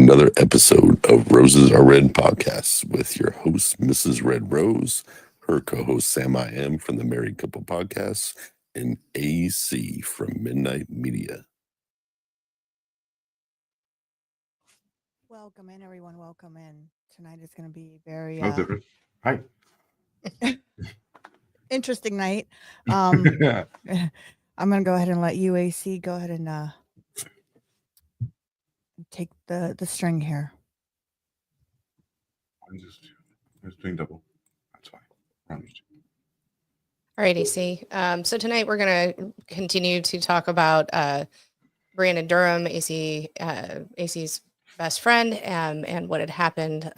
another episode of Roses Are Red podcast with your host, Mrs. Red Rose, her co-host, Sam I Am from the Married Couple Podcast, and AC from Midnight Media. Welcome in, everyone. Welcome in. Tonight is going to be very Hi. interesting night. I'm going to go ahead and let you, AC, go ahead and take the string here. I'm just doing double. That's fine. All right, AC. So tonight we're going to continue to talk about Brandon Durham, AC's best friend, and what had happened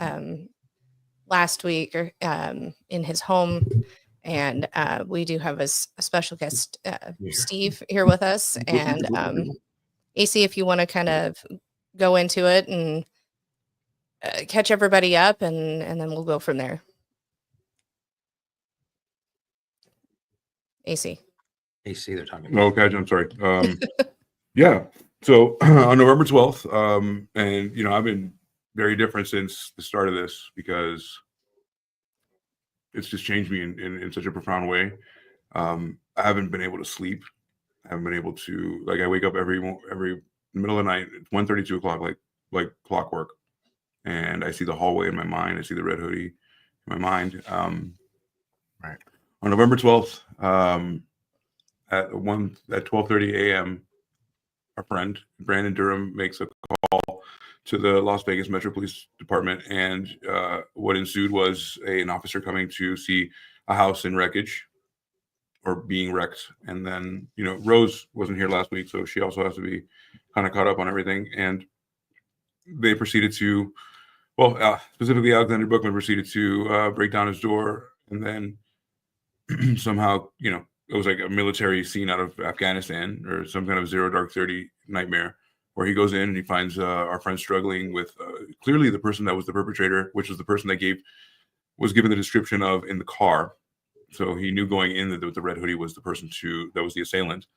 last week in his home. And we do have a special guest, Steve, here with us. And AC, if you want to kind of go into it and catch everybody up, and then we'll go from there. AC, they're talking. No, okay, I'm sorry. Yeah. So on November 12th, and I've been very different since the start of this because it's just changed me in such a profound way. I haven't been able to sleep. I haven't been able to, I wake up every middle of the night, 1:30, 2 o'clock, like clockwork. And I see the hallway in my mind. I see the red hoodie in my mind. Right. On November 12th, at 12:30 a.m., our friend Brandon Durham makes a call to the Las Vegas Metro Police Department, and what ensued was an officer coming to see a house in wreckage or being wrecked. And then, Rose wasn't here last week, so she also has to be kind of caught up on everything. And they proceeded to, specifically Alexander Bookman proceeded to break down his door, and then somehow, it was like a military scene out of Afghanistan or some kind of Zero Dark 30 nightmare, where he goes in and he finds our friend struggling with clearly the person that was the perpetrator, which was the person that was given the description of in the car. So he knew going in that the red hoodie was the person that was the assailant,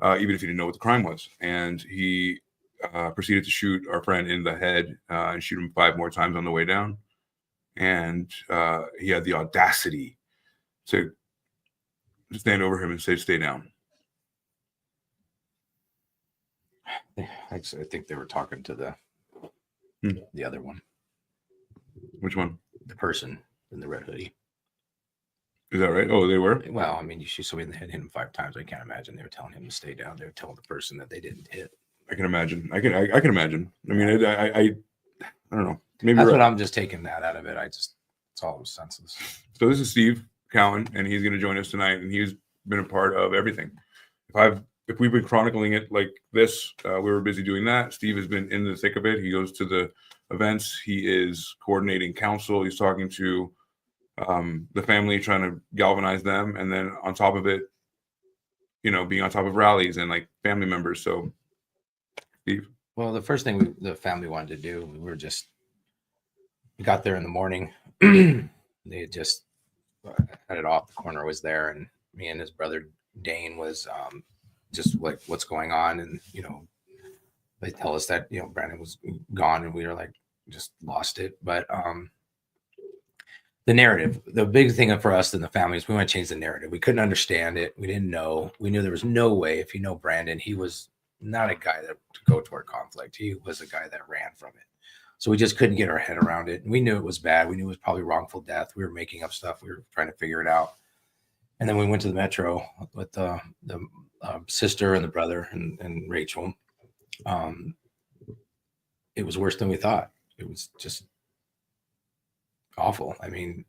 even if he didn't know what the crime was. And he proceeded to shoot our friend in the head and shoot him 5 more times on the way down. And he had the audacity to stand over him and say, "Stay down." I think they were talking to the other one. Which one? The person in the red hoodie. Is that right? Oh, they were? Well, I mean, you saw him hit him 5 times. I can't imagine they were telling him to stay down. They were telling the person that they didn't hit. I can imagine. I can imagine. I mean, I don't know. Maybe that's what I'm just taking that out of it. It's all those senses. So this is Steve Cowan, and he's going to join us tonight, and he's been a part of everything. If we've been chronicling it like this, we were busy doing that. Steve has been in the thick of it. He goes to the events. He is coordinating counsel. He's talking to the family, trying to galvanize them, and then on top of it, being on top of rallies and like family members. So, Steve. Well, the first thing the family wanted to do, we got there in the morning. They had just had it off. The corner was there, and me and his brother Dane was just like, what's going on? And they tell us that Brandon was gone, and we were like, just lost it. But the narrative, the big thing for us and the family is we want to change the narrative. We couldn't understand it. We didn't know. We knew there was no way. If you know Brandon, he was not a guy that to go toward conflict. He was a guy that ran from it. So we just couldn't get our head around it. And we knew it was bad. We knew it was probably wrongful death. We were making up stuff. We were trying to figure it out. And then we went to the Metro with the sister and the brother and Rachel. It was worse than we thought. It was just awful. I mean,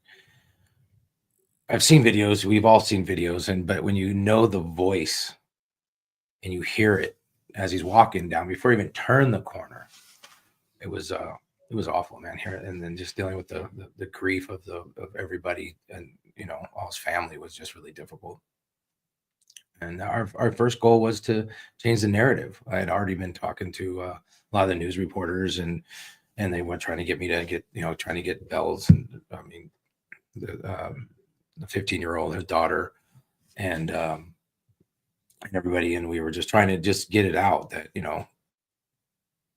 I've seen videos. We've all seen videos. But when you know the voice and you hear it as he's walking down before he even turned the corner, it was awful, man. Here and then just dealing with the grief of everybody, and all his family was just really difficult. And our first goal was to change the narrative. I had already been talking to a lot of the news reporters, and they were trying to get me to get bells. And I mean, the 15-year-old, his daughter, and everybody, and we were just trying to just get it out that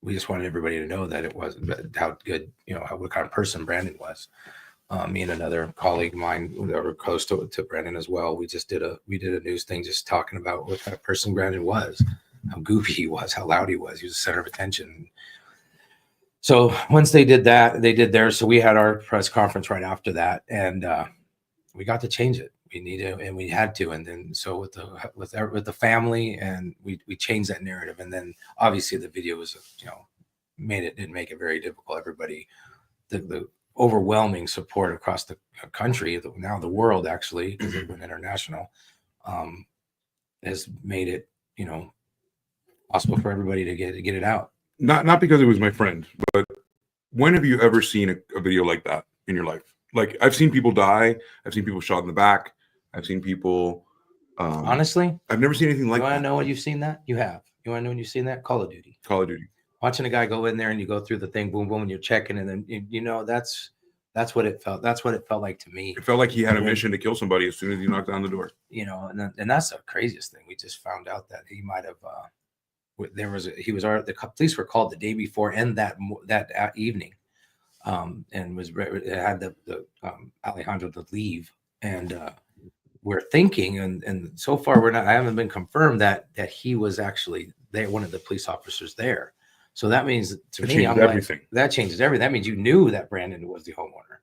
we just wanted everybody to know that it was how good, what kind of person Brandon was. Me and another colleague of mine that were close to Brandon as well. We did a news thing just talking about what kind of person Brandon was, how goofy he was, how loud he was. He was the center of attention. So once they did that, they did theirs. So we had our press conference right after that, and we got to change it. We needed, and we had to. And then so with the family, and we changed that narrative. And then obviously the video was, didn't make it very difficult. Everybody, the overwhelming support across the country, now the world actually, because it went international, has made it, possible for everybody to get it out. Not because it was my friend, but when have you ever seen a video like that in your life? Like, I've seen people die. I've seen people shot in the back. I've seen people. Honestly, I've never seen anything like that. You want to know when you've seen that? You have. You want to know when you've seen that? Call of Duty. Call of Duty. Watching a guy go in there and you go through the thing, boom, boom, and you're checking, and then that's what it felt. That's what it felt like to me. It felt like he had a mission to kill somebody as soon as you knocked on the door. And that's the craziest thing. We just found out that he might have. The police were called the day before and that evening, and had the Alejandro to leave, and we're thinking, and so far I haven't been confirmed that he was actually there, one of the police officers there. So that means to me, everything. That changes everything. That means you knew that Brandon was the homeowner,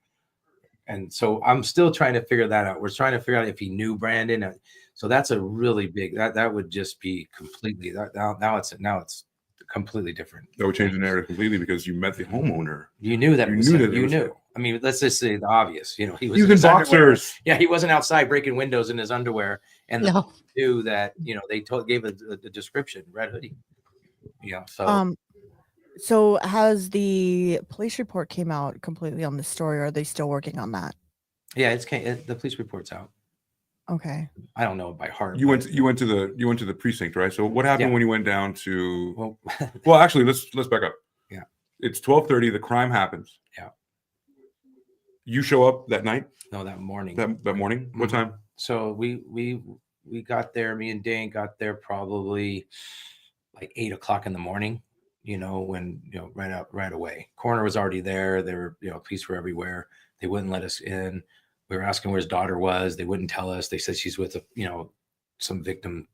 and so I'm still trying to figure that out. We're trying to figure out if he knew Brandon. So that's a really big that would just be completely now it's completely different. That would change the narrative completely because you met the homeowner. You knew that. You knew. I mean, let's just say the obvious. He was in boxers. Underwear. Yeah, he wasn't outside breaking windows in his underwear, and knew that. They gave a description, red hoodie. So has the police report came out completely on the story, or are they still working on that? Yeah, the police report's out. Okay. I don't know it by heart. You went to the precinct, right? So what happened when you went down to? Well, actually, let's back up. Yeah. It's 12:30. The crime happens. Yeah. You show up that night? No, that morning. That morning. What time? So we got there. Me and Dane got there probably like 8 o'clock in the morning. When right away. Coroner was already there. There were police were everywhere. They wouldn't let us in. We were asking where his daughter was. They wouldn't tell us. They said she's with some victim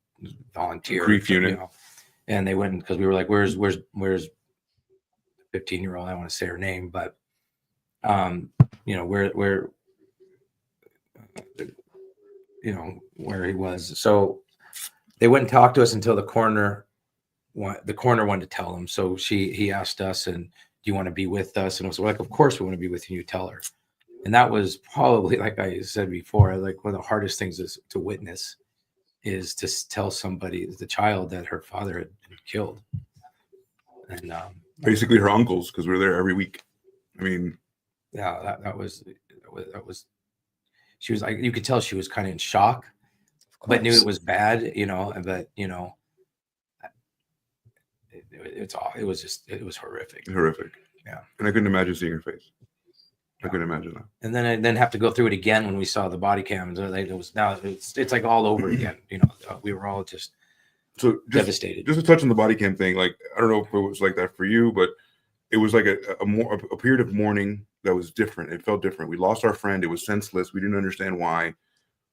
volunteer grief unit, and they wouldn't, because we were like, where's 15-year-old? I don't want to say her name, but where he was. So they wouldn't talk to us until the coroner wanted to tell them. So he asked us, and do you want to be with us? And I was like, of course we want to be with you. You tell her. And that was probably, like I said before, like one of the hardest things to witness is to tell somebody, the child, that her father had been killed. And basically her uncles, because we're there every week. I mean, yeah, that was. She was like, you could tell she was kind of in shock, but knew it was bad, But it was horrific. Horrific. Yeah. And I couldn't imagine seeing her face. I couldn't imagine that. And then I have to go through it again when we saw the body cams. It's like all over again. We were all just devastated. Just to touch on the body cam thing, like, I don't know if it was like that for you, but it was like a period of mourning that was different. It felt different. We lost our friend. It was senseless. We didn't understand why.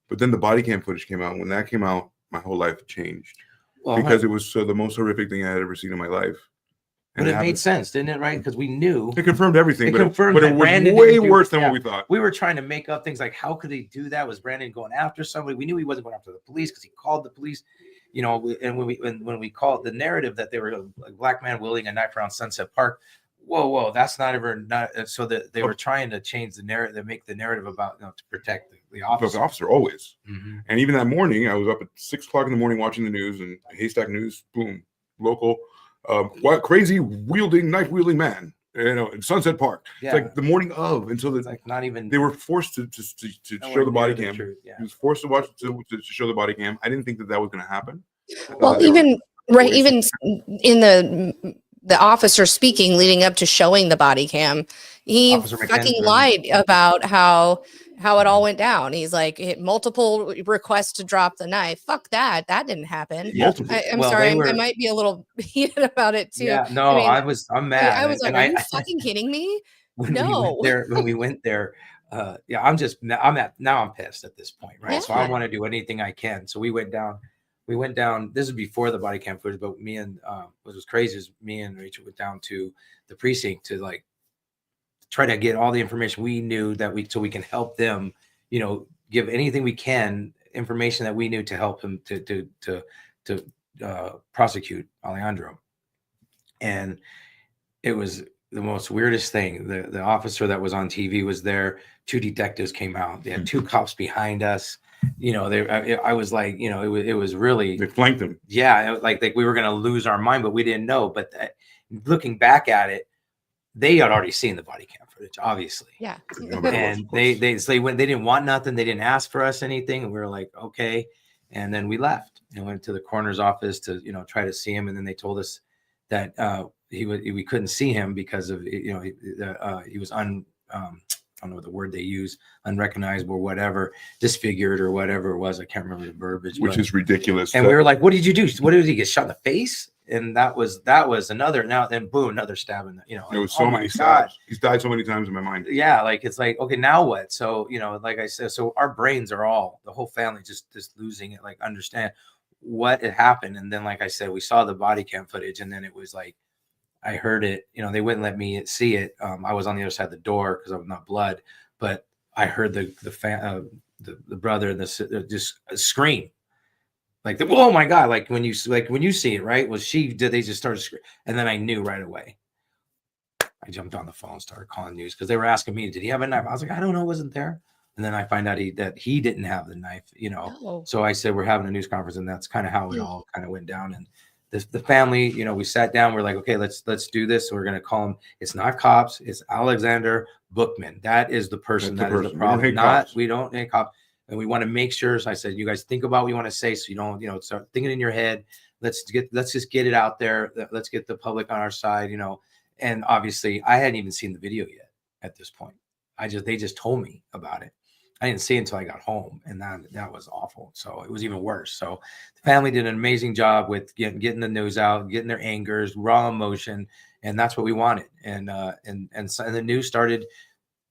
But then the body cam footage came out. When that came out, my whole life changed. Because it was the most horrific thing I had ever seen in my life. But it made sense, didn't it? Right? Because we knew it confirmed everything. But it was Brandon way worse than what we thought. We were trying to make up things like, how could he do that? Was Brandon going after somebody? We knew he wasn't going after the police because he called the police. And when we called the narrative that they were a black man wielding a knife around Sunset Park. Whoa, that's not so that they were trying to change the narrative, make the narrative about to protect the officer. The officer always. Mm-hmm. And even that morning, I was up at 6 o'clock in the morning watching the news, and Haystack News, boom, local, what crazy knife wielding man, in Sunset Park. Yeah. It's like the morning of, and so it's like not even. They were forced to show the body cam. Yeah. He was forced to watch to show the body cam. I didn't think that was going to happen. Well, even in the officer speaking leading up to showing the body cam, he fucking lied about how how it all went down. He's like, multiple requests to drop the knife. Fuck that. That didn't happen. Multiple. I'm Well, sorry. they were- I might be a little heated about it too. Yeah, no, I mean, I'm mad. I was like, And are you fucking kidding me? when No. we went there, yeah, I'm pissed at this point, right? So I Yeah. want to do anything I can. So we went down. This is before the body cam footage, but me and what was crazy is me and Rachel went down to the precinct to like try to get all the information we knew so we can help them, give anything we can, information that we knew to help him to prosecute Alejandro. And it was the most weirdest thing. The officer that was on TV was there. 2 detectives came out. They had 2 cops behind us. I was like, it was really, They flanked him. yeah, like we were going to lose our mind, but we didn't know. But looking back at it, they had already seen the body cam footage, obviously. Yeah. And they didn't want nothing. They didn't ask for us anything. And we were like, okay. And then we left and went to the coroner's office to, try to see him. And then they told us that we couldn't see him because of, he was I don't know the word they use, unrecognizable or whatever, disfigured or whatever it was. I can't remember the verbiage. Which is ridiculous. And we were like, what did you do? What did he get shot in the face? And that was another, now then boom, another stab in the, There was so many stabs. He's died so many times in my mind. Yeah, like it's like, okay, now what? So, like I said, so our brains are all, the whole family just losing it, like understand what had happened. And then, like I said, we saw the body cam footage, and then it was like, I heard it, they wouldn't let me see it. I was on the other side of the door because I'm not blood, but I heard the brother and the just scream. Like, oh my God! Like when you see it, right? They just started screaming, and then I knew right away. I jumped on the phone, started calling news because they were asking me, "Did he have a knife?" I was like, "I don't know, it wasn't there." And then I find out that he didn't have the knife, Oh. So I said, "We're having a news conference," and that's kind of how it all kind of went down. And the family, we sat down. We're like, "Okay, let's do this." So we're gonna call him. It's not cops. It's Alexander Bookman. That is the person. That is the problem. We don't hate cops. And we want to make sure. So I said, you guys think about what you want to say, so you don't, start thinking in your head. Let's just get it out there. Let's get the public on our side, And obviously, I hadn't even seen the video yet at this point. They just told me about it. I didn't see it until I got home, and that was awful. So it was even worse. So the family did an amazing job with getting the news out, getting their angers, raw emotion, and that's what we wanted. And the news started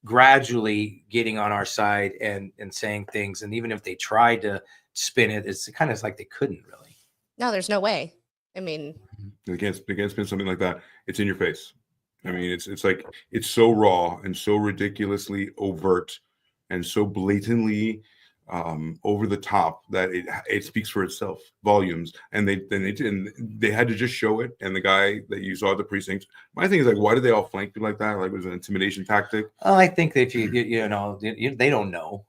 gradually getting on our side and saying things. And even if they tried to spin it, it's kind of like they couldn't really. No, there's no way. I mean, They can't spin something like that. It's in your face. I mean, it's like, it's so raw and so ridiculously overt and so blatantly over the top that it speaks for itself, volumes. And they had to just show it. And the guy that you saw at the precinct, my thing is like, why did they all flank you like that? Like, it was an intimidation tactic. I think that they don't know,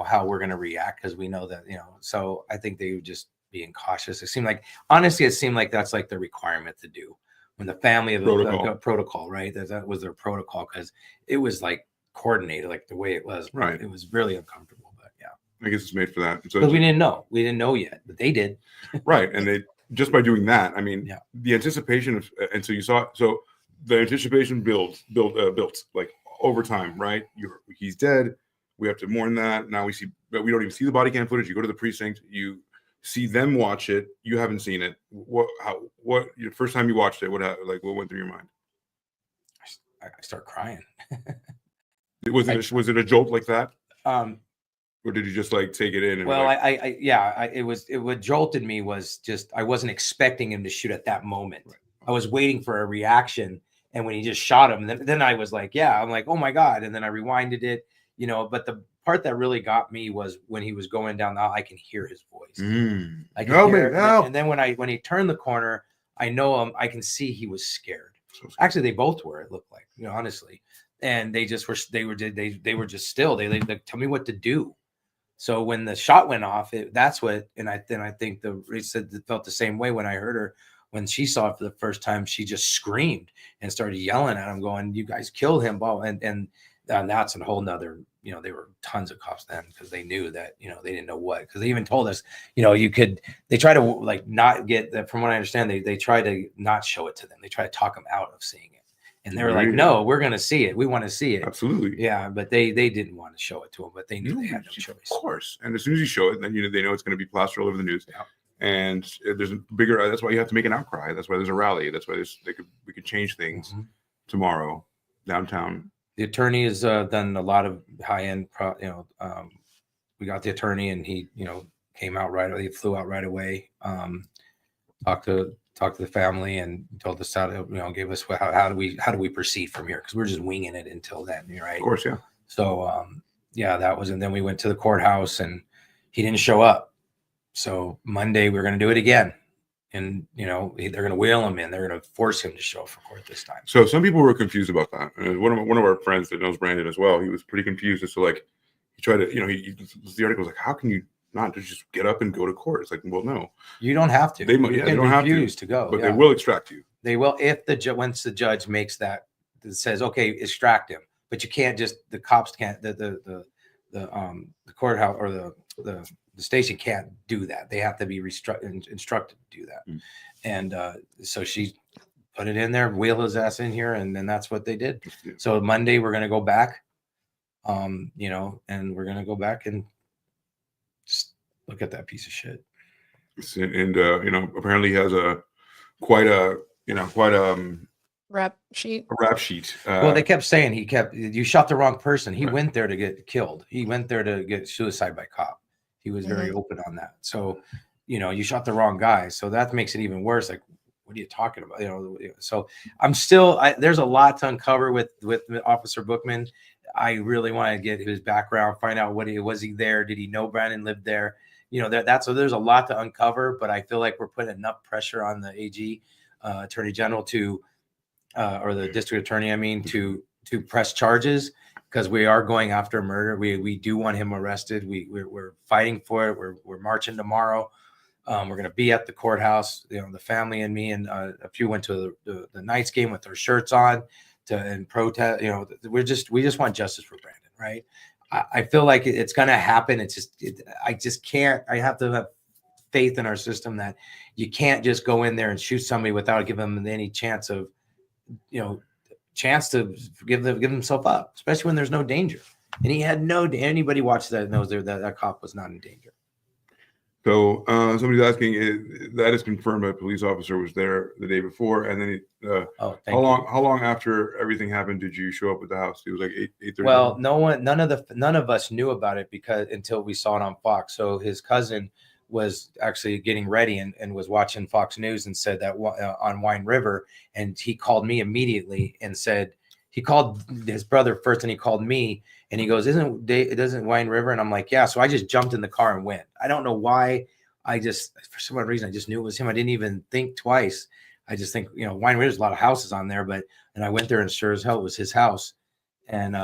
how we're going to react, because we know that, so I think they were just being cautious. It seemed like that's like the requirement to do when the family of the protocol, right? That was their protocol, because it was like coordinated, like the way it was. Right. It was really uncomfortable, but yeah. I guess it's made for that. So we didn't know yet, but they did. Right. And they, just by doing that, I mean, the anticipation of, and so you saw, so the anticipation built like over time, right? He's dead. We have to mourn that. Now we see, but we don't even see the body cam footage. You go to the precinct, you see them watch it. You haven't seen it. What your first time you watched it, what went through your mind? I start crying. Was it a jolt like that? Or did you just like take it in? And what jolted me was just, I wasn't expecting him to shoot at that moment. Right. I was waiting for a reaction. And when he just shot him, then I was like, I'm like, oh my God. And then I rewinded it, but the part that really got me was when he was going down the aisle, I can hear his voice. I can hear it. And then when he turned the corner, I know him, I can see he was scared. Actually, they both were, it looked like, honestly. And they just were, they were just still, they tell me what to do. So when the shot went off, that's what, and I think Rach said it felt the same way when I heard her, when she saw it for the first time, she just screamed and started yelling at him, going, "You guys killed him!" And that's a whole nother, there were tons of cops then, because they knew that, they didn't know what, because they even told us, they try to like not get that. From what I understand, they try to not show it to them. They try to talk them out of seeing it. And they were like, no, we're going to see it. We want to see it. Absolutely. Yeah. But they didn't want to show it to him, but they knew they had no choice. Of course. And as soon as you show it, then they know it's going to be plastered all over the news. Yeah. And there's a bigger, that's why you have to make an outcry. That's why there's a rally. That's why we could change things tomorrow downtown. The attorney has done a lot of high end, we got the attorney and he, came out right away. He flew out right away. Talked to the family and told us how to, gave us how do we proceed from here? Because we're just winging it until then, right? Of course, yeah. So that was, and then we went to the courthouse and he didn't show up. So Monday we're going to do it again, and they're going to wheel him in. They're going to force him to show up for court this time. So some people were confused about that. One of our friends that knows Brandon as well, he was pretty confused as to he tried to the article was like, how can you not just get up and go to court? It's like, well, no, you don't have to. They don't have to go, but they will extract you. They will if once the judge makes that says, okay, extract him, but you can't just the cops can't the courthouse or the station can't do that. They have to be instructed to do that. And so she put it in there, wheel his ass in here, and then that's what they did. So Monday we're gonna go back, and we're gonna go back and just look at that piece of shit. And apparently he has quite a rap sheet. A rap sheet. Well, they kept saying you shot the wrong person. He went there to get killed. He went there to get suicide by cop. He was very open on that. So, you shot the wrong guy. So that makes it even worse. Like, what are you talking about? So I'm still, there's a lot to uncover with Officer Bookman. I really want to get his background, find out was he there? Did he know Brandon lived there? So there's a lot to uncover, but I feel like we're putting enough pressure on the AG, Attorney General or the district attorney, to press charges, because we are going after murder. We do want him arrested. We're fighting for it. We're marching tomorrow. We're going to be at the courthouse. The family and me and a few went to the Knights game with their shirts on and protest. We just want justice for Brandon, right? I feel like it's going to happen. I just can't. I have to have faith in our system that you can't just go in there and shoot somebody without giving them any chance to give himself up, especially when there's no danger. And he had anybody watch that knows that cop was not in danger. So somebody's asking, that is confirmed by a police officer was there the day before, and then how long after everything happened did you show up at the house? It was like 8:30. Well, none of us knew about it until we saw it on Fox. So his cousin was actually getting ready and was watching Fox News and said that on Wine River, and he called me immediately and said he called his brother first and he called me and he goes, isn't Wine River? And I'm like, yeah. So I just jumped in the car and went. I don't know why. For some reason, I just knew it was him. I didn't even think twice. I just think, Wine River, there's a lot of houses on there, and I went there and sure as hell it was his house. And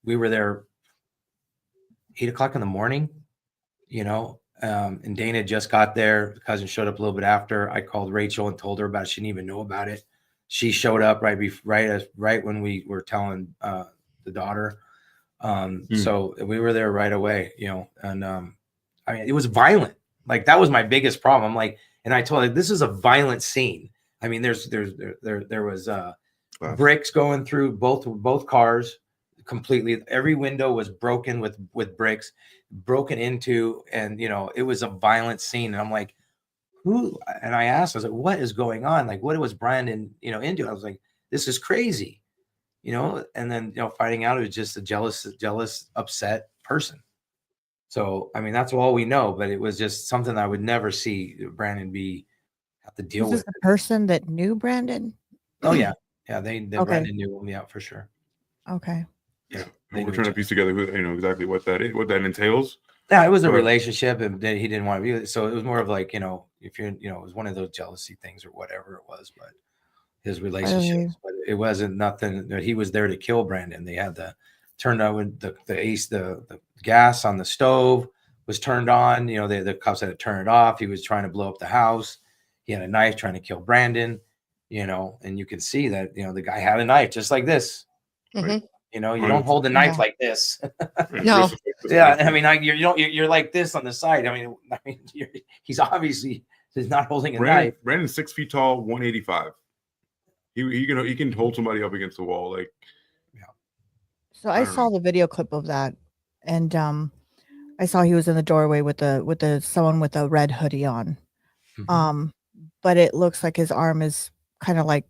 we were there 8:00 in the morning, and Dana just got there. The cousin showed up a little bit after. I called Rachel and told her about it. She didn't even know about it. She showed up right when we were telling the daughter. So we were there right away, and it was violent. Like, that was my biggest problem. I'm like, and I told her, this is a violent scene. There was bricks going through both cars completely. Every window was broken with bricks broken into, and it was a violent scene. And I'm like, who? And I asked, I was like, what is going on? Like, what was Brandon into? I was like, this is crazy, and then finding out it was just a jealous upset person. So that's all we know, but it was just something I would never see Brandon have to deal with. Was this the person that knew Brandon? Oh yeah, they Brandon knew him, yeah, for sure. Okay. Yeah, we're trying to piece together, exactly what that entails. Yeah, it was a relationship, and he didn't want to be. So it was more of like, if you're, it was one of those jealousy things or whatever it was. But his relationships, but it wasn't nothing that he was there to kill Brandon. They had turned on the gas on the stove was turned on. The cops had to turn it off. He was trying to blow up the house. He had a knife trying to kill Brandon. And you can see that the guy had a knife just like this. Right? You don't hold a knife like this. No. Yeah, you're like this on the side. He's obviously not holding a knife. Brandon's 6 feet tall, 185. He can hold somebody up against the wall. Like, So I I don't saw the video clip of that, and I saw he was in the doorway with the someone with a red hoodie on. Mhm. But it looks like his arm is kind of like,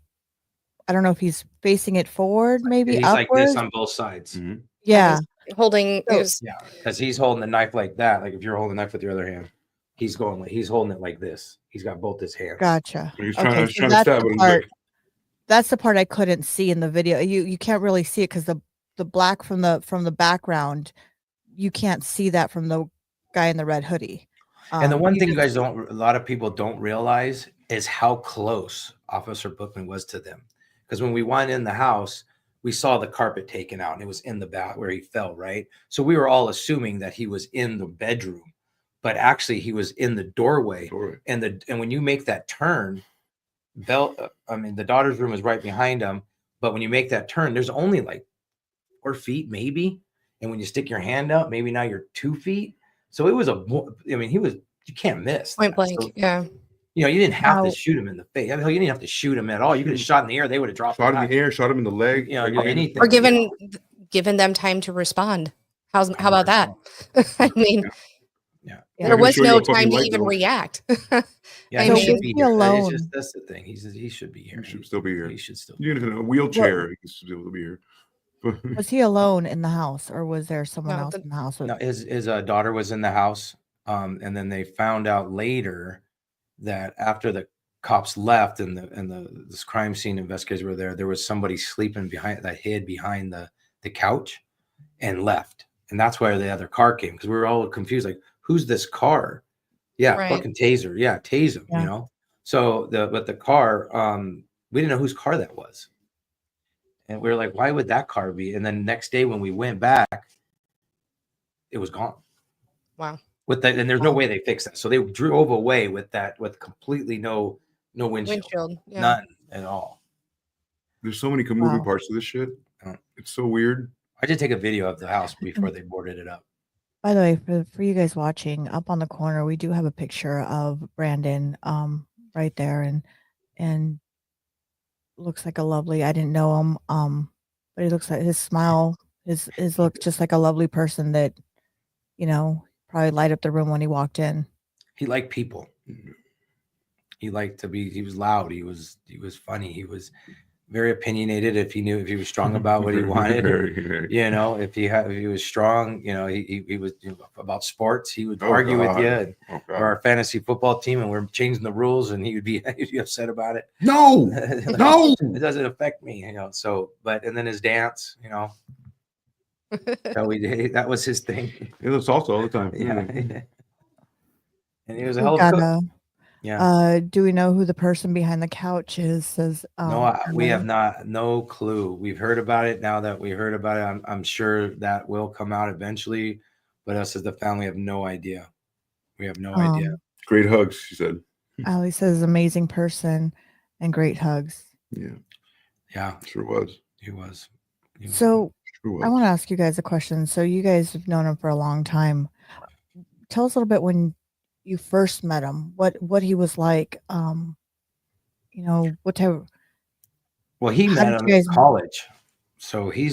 I don't know if he's facing it forward, maybe He's like this upwards. on both sides. Mhm. Yeah. Holding So- is Yeah, because he's holding the knife like that. Like if you're holding the knife with your other hand, he's holding it like this. He's got both his hands. Gotcha. He's Okay, trying, so to that's stab the it. part. That's the part I couldn't see in the video. You can't really see it because the black from the background, you can't see that from the guy in the red hoodie. And the one thing you just guys a lot of people don't realize is how close Officer Bookman was to them. Because when we went in the house, we saw the carpet taken out and it was in the back where he fell, right? So we were all assuming that he was in the bedroom, but actually he was in the doorway. And when you make that turn, the daughter's room is right behind him, but when you make that turn, there's only like 4 feet maybe. And when you stick your hand up, maybe now you're 2 feet. So it was you can't miss. point blank. So, Yeah. you didn't have to Now- shoot him in the face. I mean, you didn't have to shoot him at all. You could have shot in the air. They would have dropped Shot him in the air, shot him in the leg. You know, Like, do anything. Or given them time to respond. How about that? I mean, Yeah. there gonna was show you no a fucking time to light even bill. react. Yeah, I he mean- should be Was he here. alone? That's the thing. He should be here. He should still be here. He should still. Even if in a wheelchair, he should be able to be here. Was he alone in the house, or was there someone No, else in the house? No, his daughter was in the house, and then they found out later that after the cops left and this crime scene investigators were there, there was somebody sleeping hid behind the couch and left, and that's why the other car came, because we were all confused, like, who's this car? Yeah, Right. fucking taser. Yeah, tase him. Yeah. You know. So the car, we didn't know whose car that was. And we were like, why would that car be? And then next day when we went back, it was gone. Wow. And there's no way they fixed that. So they drove away with completely no windshield. Yeah. None at all. There's so many moving Wow. parts to this shit. Oh. It's so weird. I did take a video of the house before they boarded it up. By the way, for you guys watching, up on the corner, we do have a picture of Brandon right there, and looks like a lovely, I didn't know him, but he looks like his smile is looks just like a lovely person that, probably light up the room when he walked in. He liked people. He liked to be. He was loud. He was funny. He was very opinionated. If he was strong about what he wanted, Very. if he was strong, he was about sports. He would Oh, argue with God. you. And Oh, or God. our fantasy football team, and we're changing the rules, and he'd be upset about it. No, no. It doesn't affect me, So, and then his dance, that was his thing. He lives salsa all the time. Yeah. And he was a We hell of a cook. Yeah. do we know who the person behind the couch is? Says No, we have Emily. no clue. We've heard about it. Now that we heard about it, I'm sure that will come out eventually. But us as the family have no idea. We have no idea. Great hugs, she said. Ali says amazing person and great hugs. Yeah, Yeah, sure was. he was. So Sure was. I want to ask you guys a question. So you guys have known him for a long time. Tell us a little bit when you first met him, what he was like. What type. Well, he How met did him you in guys- college. So he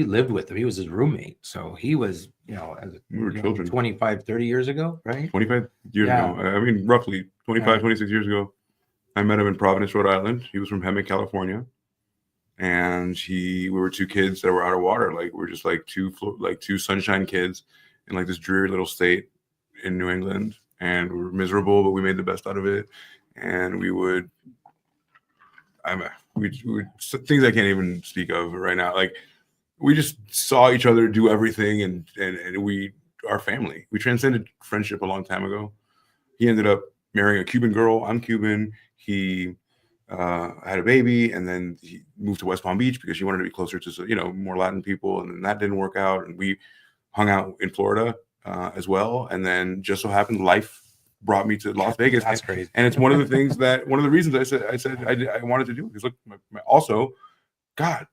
lived with him. He was his roommate. So he was, as We were children. 25, 30 years ago, right? 25 years Yeah. ago. I mean, roughly 25, Right. 26 years ago. I met him in Providence, Rhode Island. He was from Hemet, California. And we were two kids that were out of water. Like, we're just like two sunshine kids in like this dreary little state in New England. And we were miserable, but we made the best out of it. And we would things I can't even speak of right now. Like, we just saw each other do everything, and our family. We transcended friendship a long time ago. He ended up marrying a Cuban girl. I'm Cuban. He had a baby, and then he moved to West Palm Beach because she wanted to be closer to more Latin people, and then that didn't work out. And we hung out in Florida as well. And then just so happened, life brought me to Las Vegas. That's crazy. And it's one of the things one of the reasons I said I wanted to do it, because look, also, God,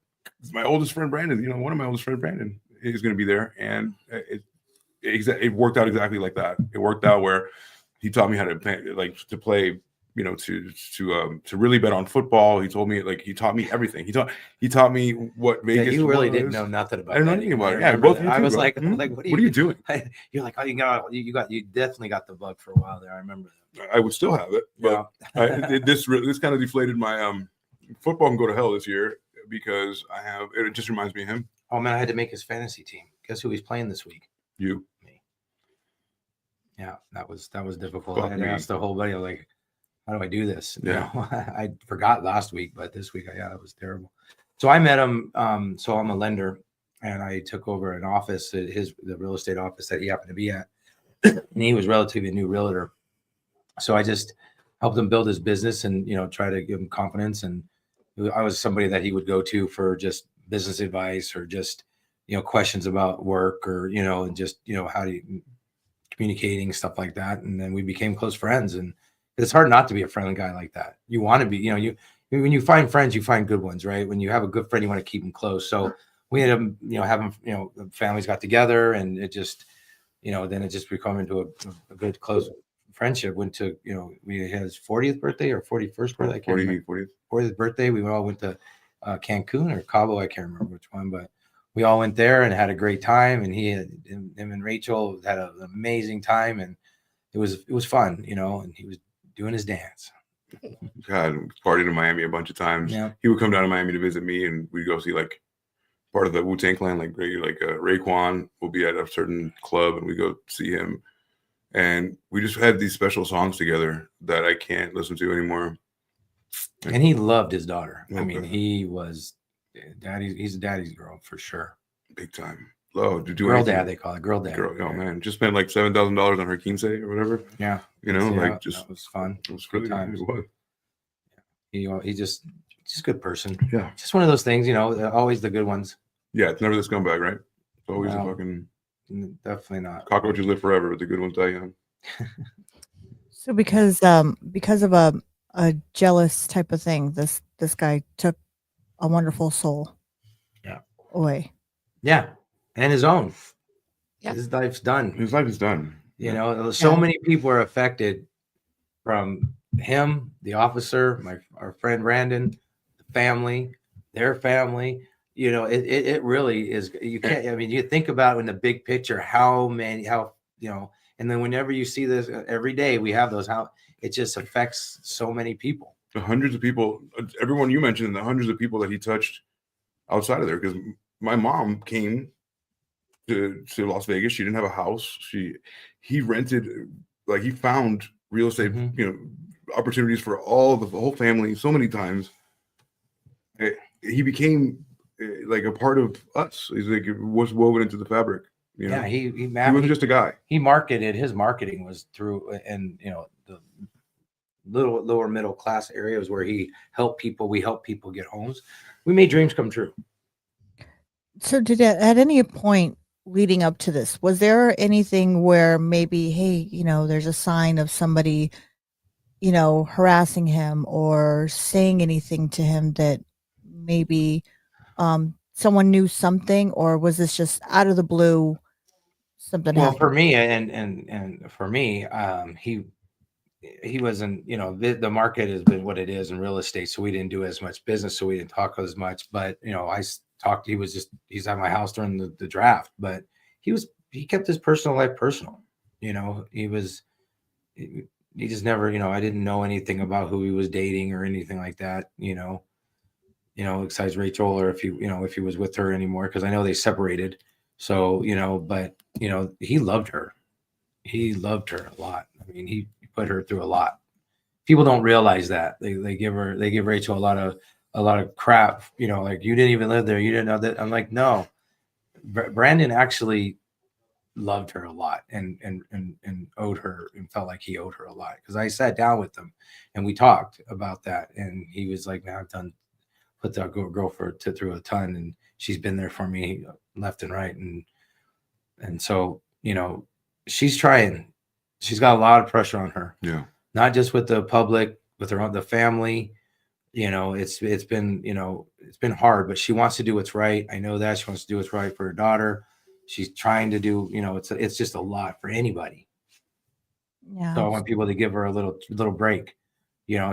my oldest friend Brandon, one of my oldest friend Brandon is going to be there, and it worked out exactly like that. It worked out where he taught me how to play, you know, to really bet on football. He told me, like, he taught me everything. He taught me what Yeah, Vegas. you really was. didn't know nothing about I didn't know betting. anything about it. I Yeah, remember both that. you I too, was bro. like, what are you doing? You're like, oh, you definitely got the bug for a while there. I remember that. I would still have it, but this kind of deflated my football can go to hell this year because it just reminds me of him. Oh man, I had to make his fantasy team. Guess who he's playing this week? You. Me. Yeah, that was difficult. Fuck I had to me. ask the whole buddy, like, how do I do this? Yeah. You know, I forgot last week, but this week, it was terrible. So I met him. So I'm a lender, and I took over an office at the real estate office that he happened to be at, and he was relatively a new realtor. So I just helped him build his business and, you know, try to give him confidence. And I was somebody that he would go to for just business advice or just, you know, questions about work or, you know, and just, you know, how do you communicating, stuff like that. And then we became close friends. And it's hard not to be a friendly guy like that. You want to be, you know, when you find friends, you find good ones, right? When you have a good friend, you want to keep them close. So we ended up, you know, having, you know, the families got together and it just, you know, then it just become into a good close friendship. Went to, you know, we had his 40th birthday or 41st birthday. I can't remember. 40th birthday. We all went to Cancun or Cabo. I can't remember which one, but we all went there and had a great time. And him and Rachel had an amazing time, and it was fun, you know. And he was doing his dance. God, partied in Miami a bunch of times. Yeah. He would come down to Miami to visit me, and we'd go see like part of the Wu-Tang Clan, like Raekwon will be at a certain club, and we go see him. And we just had these special songs together that I can't listen to anymore. And he loved his daughter. Okay. I mean, he was he's a daddy's girl for sure. Big time. Oh, to do Girl anything. dad, they call it. Girl dad. Girl, oh man, just spent like $7,000 on her quince or whatever. Yeah. You know, Yeah, like just that was fun. It was Good really times. it was. He just a good person. Yeah. Just one of those things, you know, always the good ones. Yeah, it's never the scumbag, right? It's always No. a fucking Definitely not. cockroaches live forever, but the good ones die young. So because of a jealous type of thing, this guy took a wonderful soul. Yeah. Away. Yeah. And his own. Yeah. His life's done. His life is done. You know, so many people are affected from him, the officer, our friend Brandon, the family, their family. You know, it really is. You can't. I mean, you think about in the big picture how you know, and then whenever you see this every day, we have those how it just affects so many people. The hundreds of people, everyone you mentioned, and the hundreds of people that he touched outside of there. Because my mom came to Las Vegas. She didn't have a house. He rented, like he found real estate, you know, opportunities for the whole family so many times. He became like a part of us. He's like it was woven into the fabric. You know? Yeah, he wasn't just a guy. His marketing was through, and you know, the lower middle class areas where he helped people. We helped people get homes. We made dreams come true. So did at any point leading up to this, was there anything where maybe, hey, you know, there's a sign of somebody, you know, harassing him or saying anything to him that maybe someone knew something, or was this just out of the blue something Well, happened? for me and for me, he wasn't, you know, the market has been what it is in real estate, so we didn't do as much business, so we didn't talk as much. But you know, he's at my house during the draft, but he kept his personal life personal. You know, he just never, you know, I didn't know anything about who he was dating or anything like that. You know, besides Rachel, or if he was with her anymore, because I know they separated. So, you know, but you know, he loved her. He loved her a lot. I mean, he put her through a lot. People don't realize that. They give Rachel a lot of crap. You know, like, you didn't even live there. You didn't know that. I'm like, no. Brandon actually loved her a lot and owed her, and felt like he owed her a lot, because I sat down with him and we talked about that, and he was like, man, I've put that girl through a ton, and she's been there for me left and right, and so, you know, she's trying. She's got a lot of pressure on her. Yeah. Not just with the public, with the family. You know, it's been, you know, it's been hard, but she wants to do what's right. I know that she wants to do what's right for her daughter. She's trying to do, you know, it's just a lot for anybody. Yeah. So I want people to give her a little break.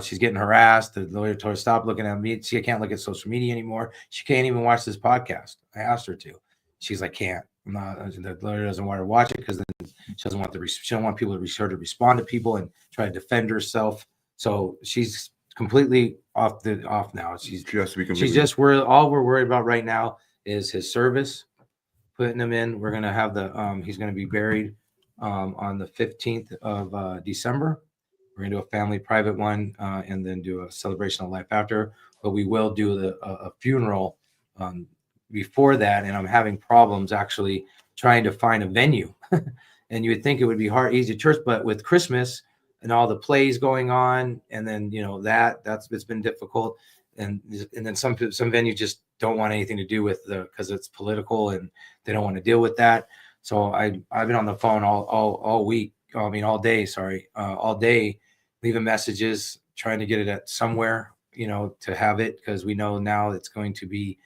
she's getting harassed. The lawyer told her, stop looking at me. She can't look at social media anymore. She can't even watch this podcast. I asked her to. She's like, can't. The lawyer doesn't want her to watch it because then she doesn't want people to respond to people and try to defend herself. So she's completely off now. She has to be completely. All we're worried about right now is his service, putting him in. We're gonna have he's gonna be buried on the 15th of December. We're going to do a family private one and then do a celebration of life after. But we will do a funeral before that. And I'm having problems actually trying to find a venue. And you would think it would be easy church, but with Christmas and all the plays going on, and then it's been difficult. And then some venues just don't want anything to do with because it's political and they don't want to deal with that. So I've been on the phone all week. All day, leaving messages, trying to get it at somewhere, to have it, because we know now it's going to be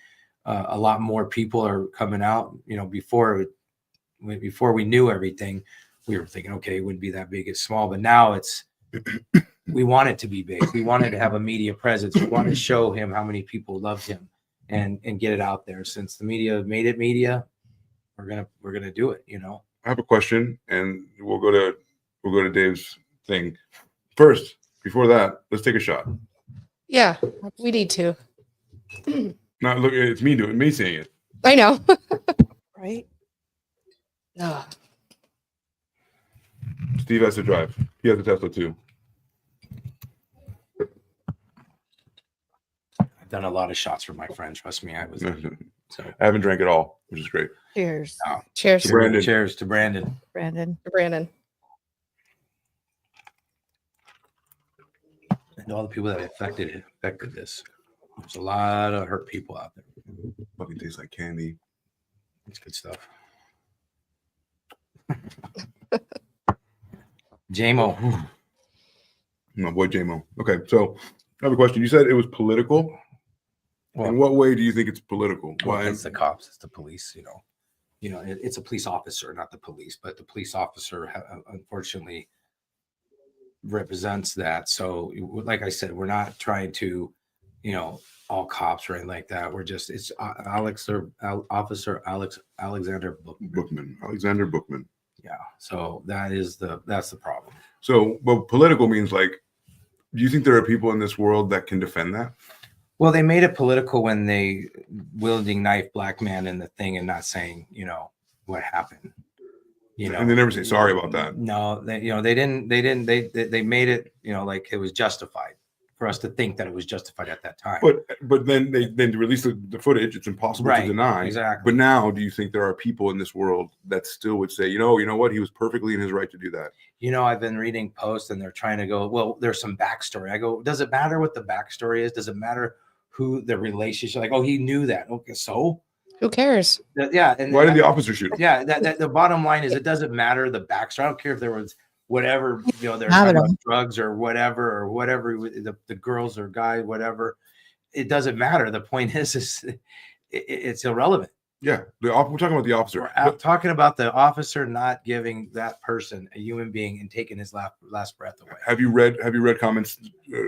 a lot more people are coming out. Before we knew everything, we were thinking, okay, it wouldn't be that big, it's small, but now we want it to be big. We wanted to have a media presence. We want to show him how many people loved him and get it out there. Since the media made it media, we're gonna do it. I have a question, and we'll go to Dave's thing first. Before that, let's take a shot. Yeah, we need to. Not look. It's me saying it. I know. Right? Oh. Steve has to drive. He has a Tesla too. I've done a lot of shots for my friend. Trust me, I haven't drank at all, which is great. Cheers. Cheers to Brandon. Cheers to Brandon. Brandon. And all the people that affected this. There's a lot of hurt people out there. Fucking tastes like candy. It's good stuff. J-Mo. My boy J-Mo. Okay, so I have a question. You said it was political. Well, in what way do you think it's political? Why? It's the cops. It's the police. It's a police officer, not the police, but the police officer unfortunately represents that. So, like I said, we're not trying to, all cops or anything like that. We're just it's Officer Alexander Bookman. Alexander Bookman. Yeah. So that's the problem. So, but political means like, do you think there are people in this world that can defend that? Well, they made it political when they wielding knife black man in the thing and not saying, what happened. And they never say sorry about that. No, they didn't. They made it, like it was justified for us to think that it was justified at that time. But then they released the footage. It's impossible to deny. Exactly. But now, do you think there are people in this world that still would say, you know what, he was perfectly in his right to do that? I've been reading posts and they're trying to go, well, there's some backstory. I go, does it matter what the backstory is? Does it matter who the relationship? Like, oh, he knew that. Okay, so who cares? Yeah. And why did the officer shoot him? Yeah. That the bottom line is, it doesn't matter the backstory. I don't care if there was whatever, they're talking about drugs or whatever, the girls or guy, whatever. It doesn't matter. The point is it's irrelevant. Yeah. We're talking about the officer. We're talking about the officer not giving that person, a human being, and taking his last breath away. Have you read comments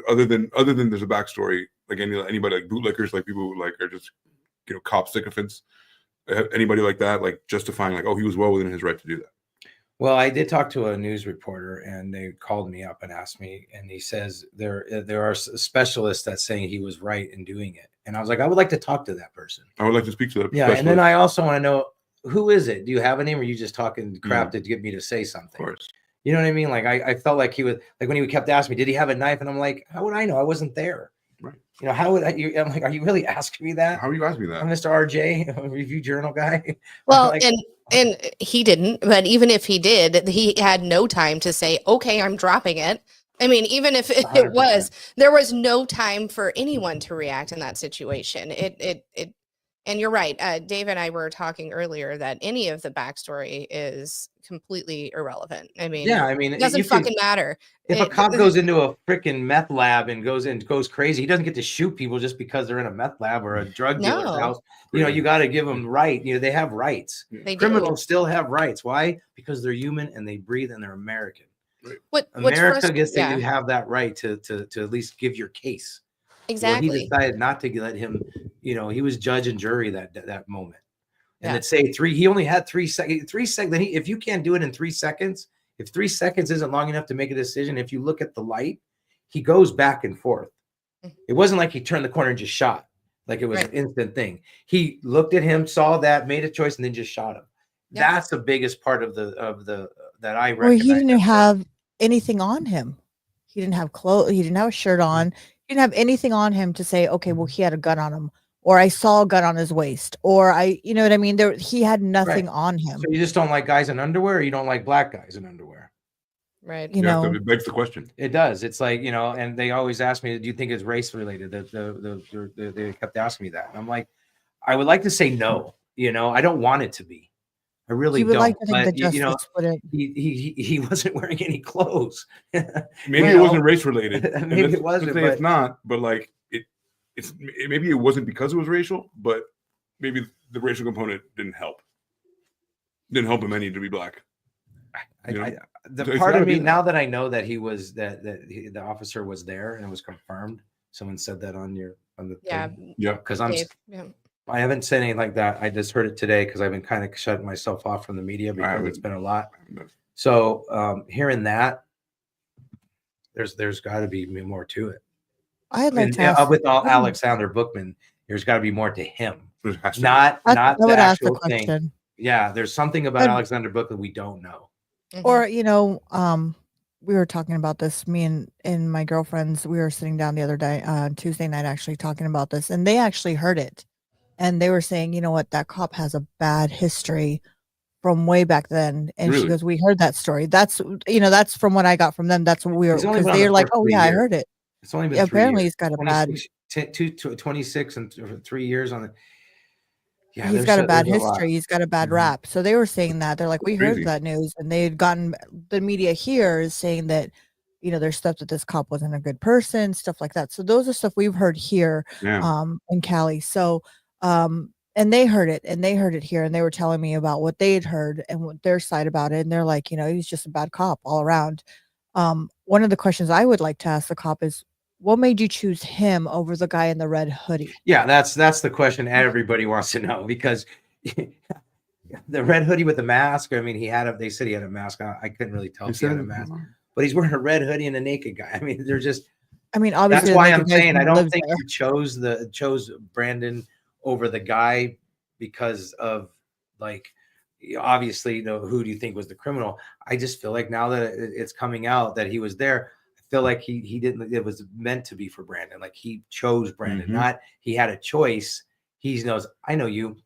other than there's a backstory, like anybody like bootlickers, like people who like are just cop sycophants, anybody like that, like justifying like, oh, he was well within his right to do that? Well, I did talk to a news reporter, and they called me up and asked me, and he says there are specialists that saying he was right in doing it. And I was like, I would like to talk to that person. I would like to speak to that. Yeah, and then I also want to know, who is it? Do you have a name, or are you just talking crap to get me to say something? Of course. You know what I mean? Like I felt like he was like, when he kept asking me, did he have a knife? And I'm like, how would I know? I wasn't there. Right. How would I'm like, are you really asking me that? How are you asking me that? I'm Mr. RJ, review journal guy. Well, like, and he didn't, but even if he did, he had no time to say, okay, I'm dropping it. I mean, even if it was, there was no time for anyone to react in that situation. And you're right. Dave and I were talking earlier that any of the backstory is completely irrelevant. I mean, it doesn't fucking matter. If a cop goes into a freaking meth lab and goes crazy, he doesn't get to shoot people just because they're in a meth lab or a drug dealer's house. You got to give them right. They have rights. Criminals still have rights. Why? Because they're human and they breathe and they're American. What's America gets yeah, that you have that right to at least give your case. exactly. Well, he decided not to let him, he was judge and jury that moment. And Yeah. let's say he only had 3 seconds. 3 seconds. If you can't do it in 3 seconds, if 3 seconds isn't long enough to make a decision, if you look at the light, he goes back and forth. It wasn't like he turned the corner and just shot, like it was an instant thing. He looked at him, saw that, made a choice, and then just shot him. Yeah. That's the biggest part of the that I Well, he recognize. didn't have anything on him. He didn't have clothes. He didn't have a shirt on. He didn't have anything on him to say, okay, well, he had a gun on him, or I saw a gun on his waist, or you know what I mean? He had nothing on him. So you just don't like guys in underwear, or you don't like black guys in underwear? Right. You know, it begs the question. It does. It's like, and they always ask me, do you think it's race related? They kept asking me that. And I'm like, I would like to say no. I don't want it to be. I really he would don't. like to think But that justice wouldn't. he wasn't wearing any clothes. Maybe it wasn't race related. Maybe it wasn't. But it's not. But like maybe it wasn't because it was racial, but maybe the racial component didn't help. Didn't help him any to be black. The part of me now that I know that he was the officer was there and it was confirmed. Someone said that on the thing. Yeah. Because I haven't said anything like that. I just heard it today because I've been kind of shutting myself off from the media because it's been a lot. So hearing that, there's got to be more to it. I'd like to ask, with Alexander Bookman, there's got to be more to him, not I the would ask the actual question. thing. Yeah, there's something about Alexander Bookman we don't know. Or we were talking about this. Me and my girlfriends, we were sitting down the other day, Tuesday night, actually talking about this, and they actually heard it, and they were saying, you know what, that cop has a bad history from way back then. And she goes, we heard that story. That's that's from what I got from them. That's what we were, because they're like, oh yeah, I heard it. It's only been apparently he's got a bad 26 and 3 years on it. Yeah, he's got a bad history. He's got a bad rap. So they were saying that. They're like, we heard that news, and they had gotten the media here is saying that, there's stuff that this cop wasn't a good person, stuff like that. So those are stuff we've heard here in Cali. So and they heard it here, and they were telling me about what they had heard and what their side about it. And they're like, he's just a bad cop all around. One of the questions I would like to ask the cop is, what made you choose him over the guy in the red hoodie? Yeah, that's the question everybody wants to know, because the red hoodie with the mask. I mean, they said he had a mask on. I couldn't really tell if he had a mask, but he's wearing a red hoodie and a naked guy. I mean, they're just. I mean, obviously, that's why I'm saying I don't think he chose Brandon over the guy because of obviously, who do you think was the criminal? I just feel like now that it's coming out that he was there. Feel like he didn't, it was meant to be for Brandon. Like he chose Brandon, not he had a choice. He knows, I know you,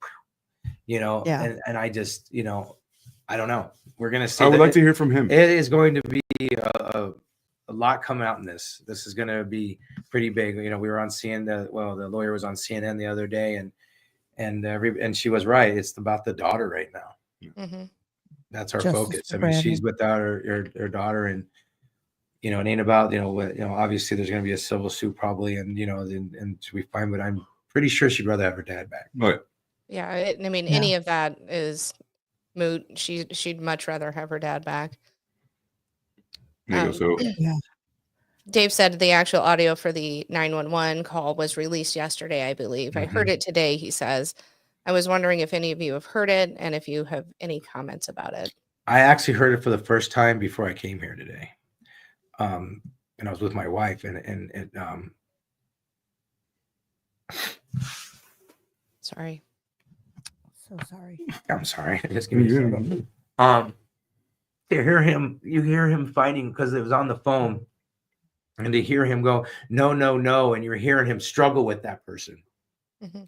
and I just, I don't know. We're going to see. I would like to hear from him. It is going to be a lot coming out in this. This is going to be pretty big. We were on CNN. The lawyer was on CNN the other day, and she was right. It's about the daughter right now. That's our focus. I mean, she's without her daughter, and it ain't about, obviously there's going to be a civil suit probably. And, and we find, but I'm pretty sure she'd rather have her dad back. Right. Yeah. Any of that is moot. She'd much rather have her dad back. Dave said the actual audio for the 911 call was released yesterday, I believe. I heard it today, he says. I was wondering if any of you have heard it and if you have any comments about it. I actually heard it for the first time before I came here today. And I was with my wife and sorry. So sorry. I'm sorry. Just give me a second. You hear him fighting because it was on the phone, and to hear him go, no, and you're hearing him struggle with that person,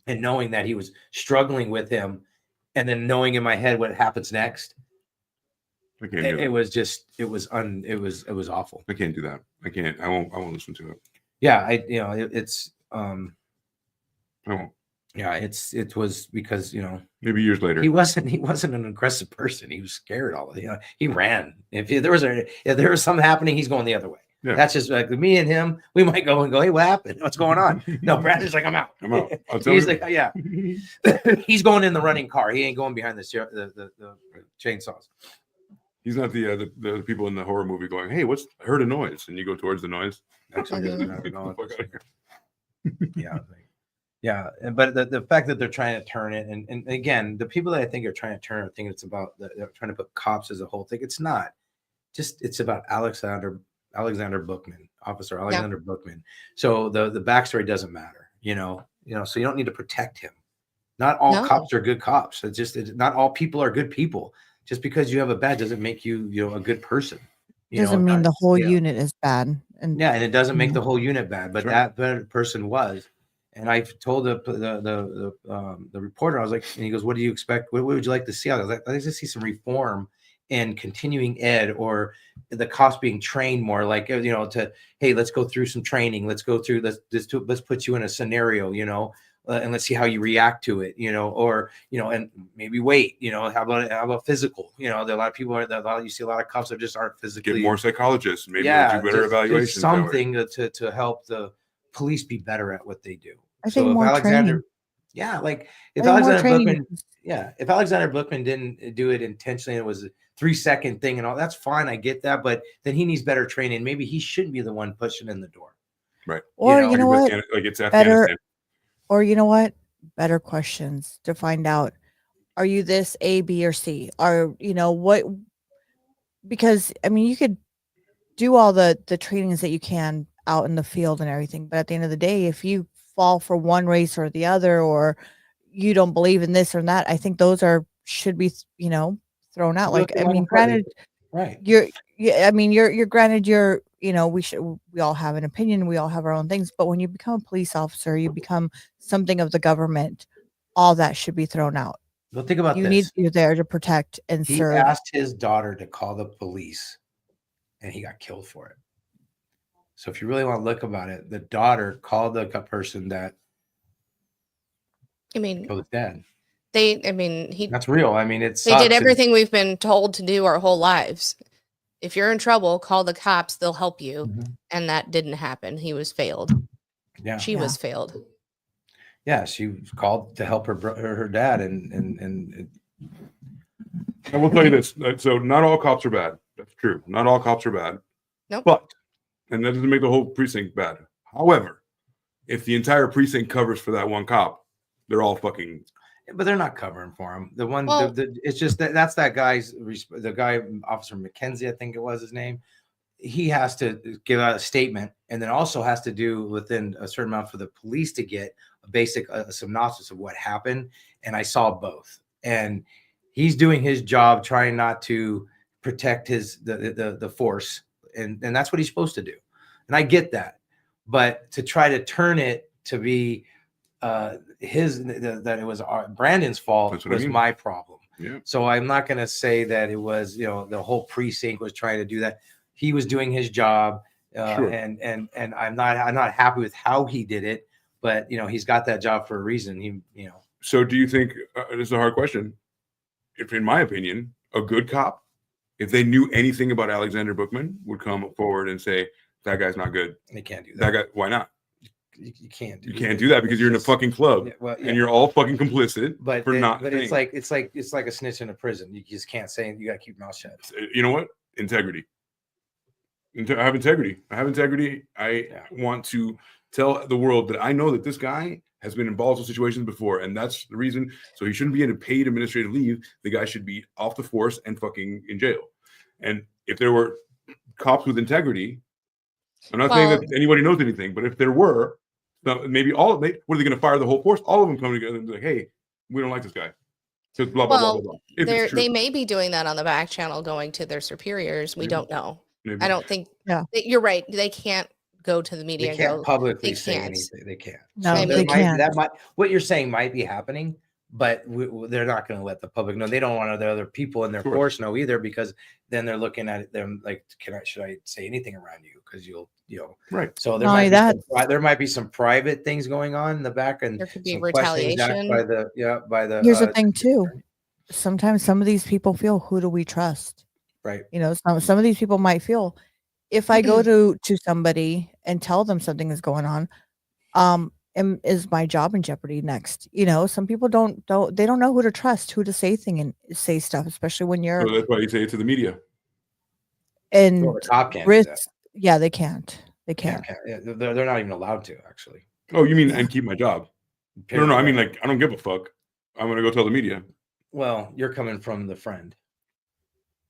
and knowing that he was struggling with him, and then knowing in my head what happens next. It was awful. I can't do that. I can't. I won't listen to it. Yeah, it's I won't. Yeah, it was because maybe years later he wasn't an aggressive person. He was scared he ran. If there was something happening, he's going the other way. Yeah. That's just like me and him. We might go and go, hey, what happened? What's going on? No, Brandon's like, I'm out. He's like, yeah. He's going in the running car. He ain't going behind the chainsaws. He's not the people in the horror movie going, "Hey, I heard a noise," and you go towards the noise. Actually, Mhm. doesn't have no. Fuck outta here. Yeah. Yeah. But the fact that they're trying to turn it, and again, the people that I think are trying to turn it, I think it's about they're trying to put cops as a whole thing. It's not. Just it's about Alexander Bookman, Officer Alexander Bookman. So the backstory doesn't matter, so you don't need to protect him. Not all cops are good cops. Not all people are good people. Just because you have a badge doesn't make you, a good person. Doesn't mean the whole unit is bad. And and it doesn't make the whole unit bad, but Sure. that person was. And I told the reporter, I was like, and he goes, "What do you expect? What would you like to see?" I was like, "I'd like to see some reform in continuing ed, or the cops being trained more, like, hey, let's go through some training. Let's go through let's put you in a scenario, and let's see how you react to it, or and maybe wait, how about physical? There are a lot of people you see a lot of cops that just aren't physically. Get more psychologists, maybe do better evaluations. Something to help the police be better at what they do. I think more training. Yeah, like if Alexander Bookman didn't do it intentionally, it was a 3-second thing and all, that's fine. I get that, but then he needs better training. Maybe he shouldn't be the one pushing in the door. Right. Or you know what? Like it's Afghanistan. Or you know what? Better questions to find out. Are you this A, B, or C? Or what? Because I mean, you could do all the trainings that you can out in the field and everything, but at the end of the day, if you fall for one race or the other, or you don't believe in this or that, I think those should be thrown out. Like, I mean, granted, right? You're granted, we all have an opinion, we all have our own things, but when you become a police officer, you become something of the government. All that should be thrown out. Well, think about You're there to protect and serve. He asked his daughter to call the police, and he got killed for it. So if you really want to look about it, the daughter called the person that killed his dad. That's real. I mean, they did everything we've been told to do our whole lives. If you're in trouble, call the cops, they'll help you. Mm-hmm. And that didn't happen. He was failed. Yeah. She was failed. Yeah, she was called to help her dad, and I will tell you this. So not all cops are bad. That's true. Not all cops are bad. Nope. But, and that doesn't make the whole precinct bad. However, if the entire precinct covers for that one cop, they're all fucking. But they're not covering for him. The one, it's just that's that guy's, the guy, Officer McKenzie, I think it was his name. He has to give out a statement, and then also has to do within a certain amount for the police to get a basic synopsis of what happened. And I saw both, and he's doing his job, trying not to protect the force, and that's what he's supposed to do. And I get that, but to try to turn it to be that it was Brandon's fault was my problem. Yeah. So I'm not going to say that it was the whole precinct was trying to do that. He was doing his job, sure. and I'm not happy with how he did it, but he's got that job for a reason. So do you think this is a hard question? If, in my opinion, a good cop, if they knew anything about Alexander Bookman, would come forward and say that guy's not good. They can't do that. That guy, why not? You can't do. You can't do that because you're in a fucking club, and you're all fucking complicit. But it's like a snitch in a prison. You just can't say. You got to keep your mouth shut. You know what? Integrity. I have integrity. I want to tell the world that I know that this guy has been involved in situations before, and that's the reason. So he shouldn't be in a paid administrative leave. The guy should be off the force and fucking in jail. And if there were cops with integrity, I'm not saying that anybody knows anything, but if there were, maybe what are they going to fire the whole force? All of them come together and be like, "Hey, we don't like this guy." Because blah blah blah blah blah. They may be doing that on the back channel, going to their superiors. We don't know. Maybe. I don't think. Yeah, you're right. They can't go to the media. They can't publicly say anything. They can't. No, they can't. What you're saying might be happening, but they're not going to let the public know. They don't want other people in their force know either, because then they're looking at them like, should I say anything around you? Because you'll right. So there might be some private things going on in the back, and there could be retaliation by the. Here's the thing too. Sometimes some of these people feel, who do we trust? Right. Some of these people might feel, if I go to somebody and tell them something is going on, is my job in jeopardy next? Some people don't know who to trust, who to say stuff, especially when you're. So that's why you say it to the media. and Well, the cop can't do that. risk. Yeah, they can't. They Yeah, can't. they're not even allowed to, actually. Oh, you mean Yeah. and keep my job? Period. No, I mean like I don't give a fuck. I'm gonna go tell the media. Well, you're coming from the friend.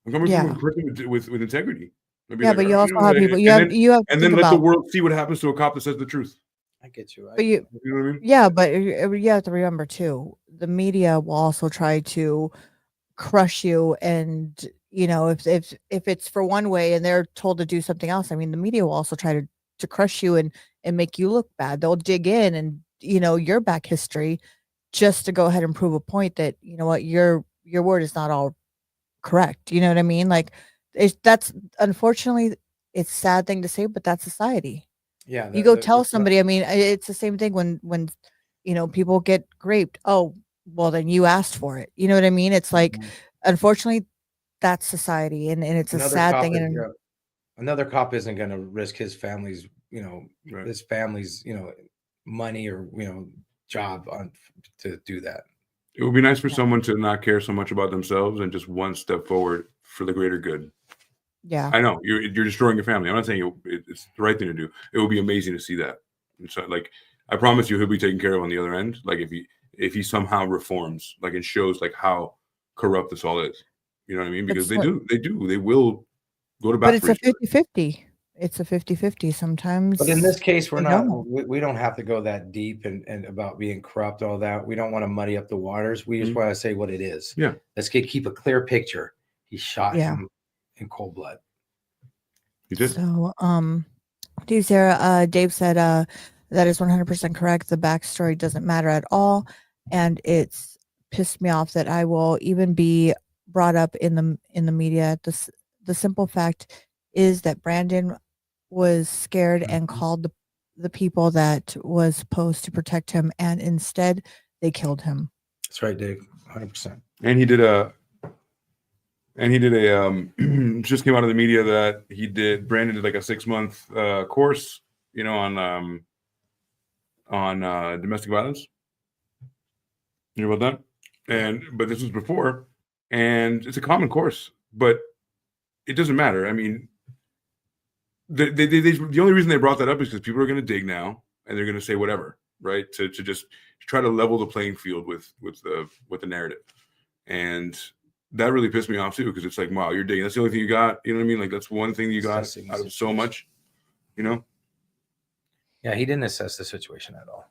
I'm coming Yeah. from a person with integrity. I'd be Yeah, like, but you "Oh, also know," have people. and You have then, you have to and think then let the about. world see what happens to a cop that says the truth. I get you. But you, You know what I mean? yeah, but you have to remember too. The media will also try to crush you, and if it's for one way and they're told to do something else. I mean, the media will also try to crush you and make you look bad. They'll dig in and your back history just to go ahead and prove a point that what your word is not all correct. You know what I mean? Like that's unfortunately it's a sad thing to say, but that's society. Yeah. You go tell somebody. I mean, it's the same thing when people get raped. Oh, well, then you asked for it. You know what I mean? It's like, unfortunately, that's society, and it's a sad thing. And another cop isn't going to risk his family's, Right. his family's, money or job on to do that. It would be nice for someone to not care so much about themselves and just one step forward for the greater good. yeah, I know you're destroying your family. I'm not saying it's the right thing to do. It would be amazing to see that. And so, like, I promise you, he'll be taken care of on the other end. Like, if he somehow reforms, like, it shows like how corrupt this all is. You know what I mean? Because they will go to bat. but it's a 50-50. It's a 50-50 sometimes. But in this case, we don't. we don't have to go that deep and about being corrupt, all that. We don't want to muddy up the waters. We just want to say what it is. Yeah. Let's keep a clear picture. He shot Yeah. him in cold blood. He did. So, Dave said, that is 100% correct. The backstory doesn't matter at all. And it's pissed me off that I will even be brought up in the media. The simple fact is that Brandon was scared and called the people that was supposed to protect him, and instead they killed him. That's right, Dave. 100%. And he did a just came out of the media that Brandon did like a 6-month course, on domestic violence. You know about that? But this was before, and it's a common course, but it doesn't matter. I mean, the only reason they brought that up is because people are going to dig now, and they're going to say whatever, right? To just try to level the playing field with the narrative, and that really pissed me off too, because it's like, wow, you're digging. That's the only thing you got. You know what I mean? Like, that's one thing you got out of so much. Yeah, he didn't assess the situation at all.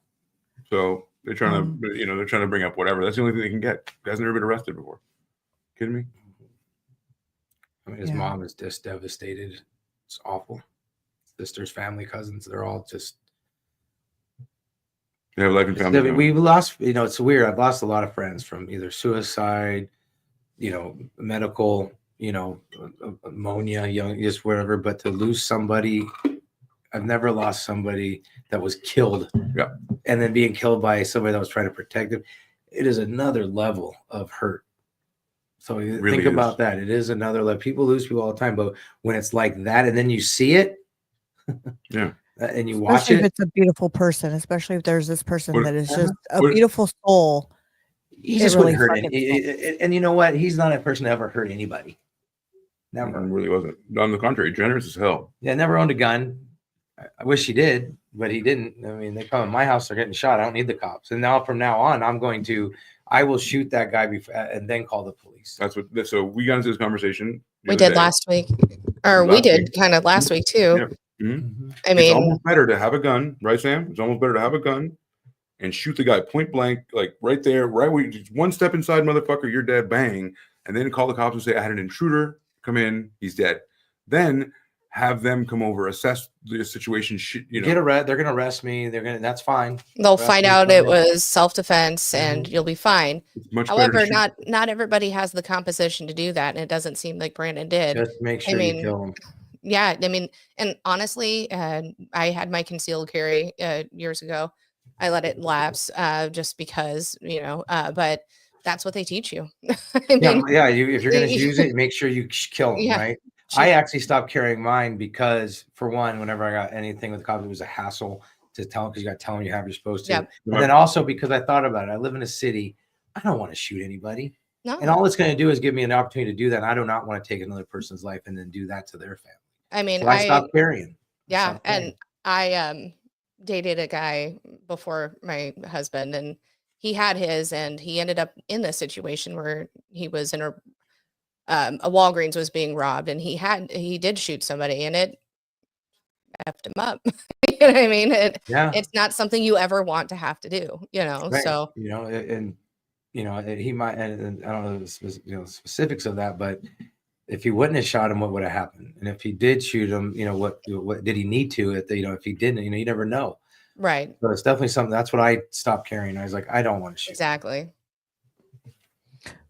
So they're trying to bring up whatever. That's the only thing they can get. Guy's never been arrested before. Kidding me? I mean, his mom is just devastated. It's awful. Sisters, family, cousins, they're all just. They have life and family. We've lost, it's weird. I've lost a lot of friends from either suicide, medical, ammonia, just whatever. But to lose somebody, I've never lost somebody that was killed. Yeah. And then being killed by somebody that was trying to protect them. It is another level of hurt. So think about that. It is another level. People lose people all the time, but when it's like that, and then you see it, yeah, especially and you watch it, if it's a beautiful person, especially if there's this person that is just a What- beautiful soul. he just wouldn't hurt any. And you know what? He's not a person that ever hurt anybody. Never. It really wasn't. On the contrary, generous as hell. Yeah, never owned a gun. I wish he did, but he didn't. I mean, they come in my house, they're getting shot. I don't need the cops. And now from now on, I will shoot that guy and then call the police. So we got into this conversation. We did last week, or we did kind of last week too. Yeah. Mm-hmm. I mean, it's almost better to have a gun, right, Sam? It's almost better to have a gun and shoot the guy point blank, like right there, right where you, one step inside, motherfucker, you're dead, bang, and then call the cops and say, I had an intruder come in, he's dead. Then have them come over, assess the situation. They're gonna arrest me. That's fine. They'll find out it was self-defense, and you'll be fine. However, not everybody has the composition to do that, and it doesn't seem like Brandon did. Just make sure you kill him. Yeah, I mean, and honestly, I had my concealed carry years ago. I let it lapse just because, but that's what they teach you. If you're going to use it, make sure you kill them, right? I actually stopped carrying mine because, for one, whenever I got anything with the cops, it was a hassle to tell them, because you got to tell them you have you're supposed to. Yep. And then also because I thought about it. I live in a city. I don't want to shoot anybody. No, And all it's going to do is give me an opportunity to do that. And I do not want to take another person's life and then do that to their family. I mean, So I stopped carrying. yeah, and I dated a guy before my husband, and he had his, and he ended up in this situation where he was in a Walgreens was being robbed, and he did shoot somebody, and it effed him up. You know what I mean? Yeah. It's not something you ever want to have to do, you know. Right. So You know, and you know, he might, and I don't know the specifics of that, but if he wouldn't have shot him, what would have happened? And if he did shoot him, you know, what did he need to? If he didn't, you know, you never know. right, So it's definitely something. That's what I stopped carrying. I was like, I don't want to shoot. exactly.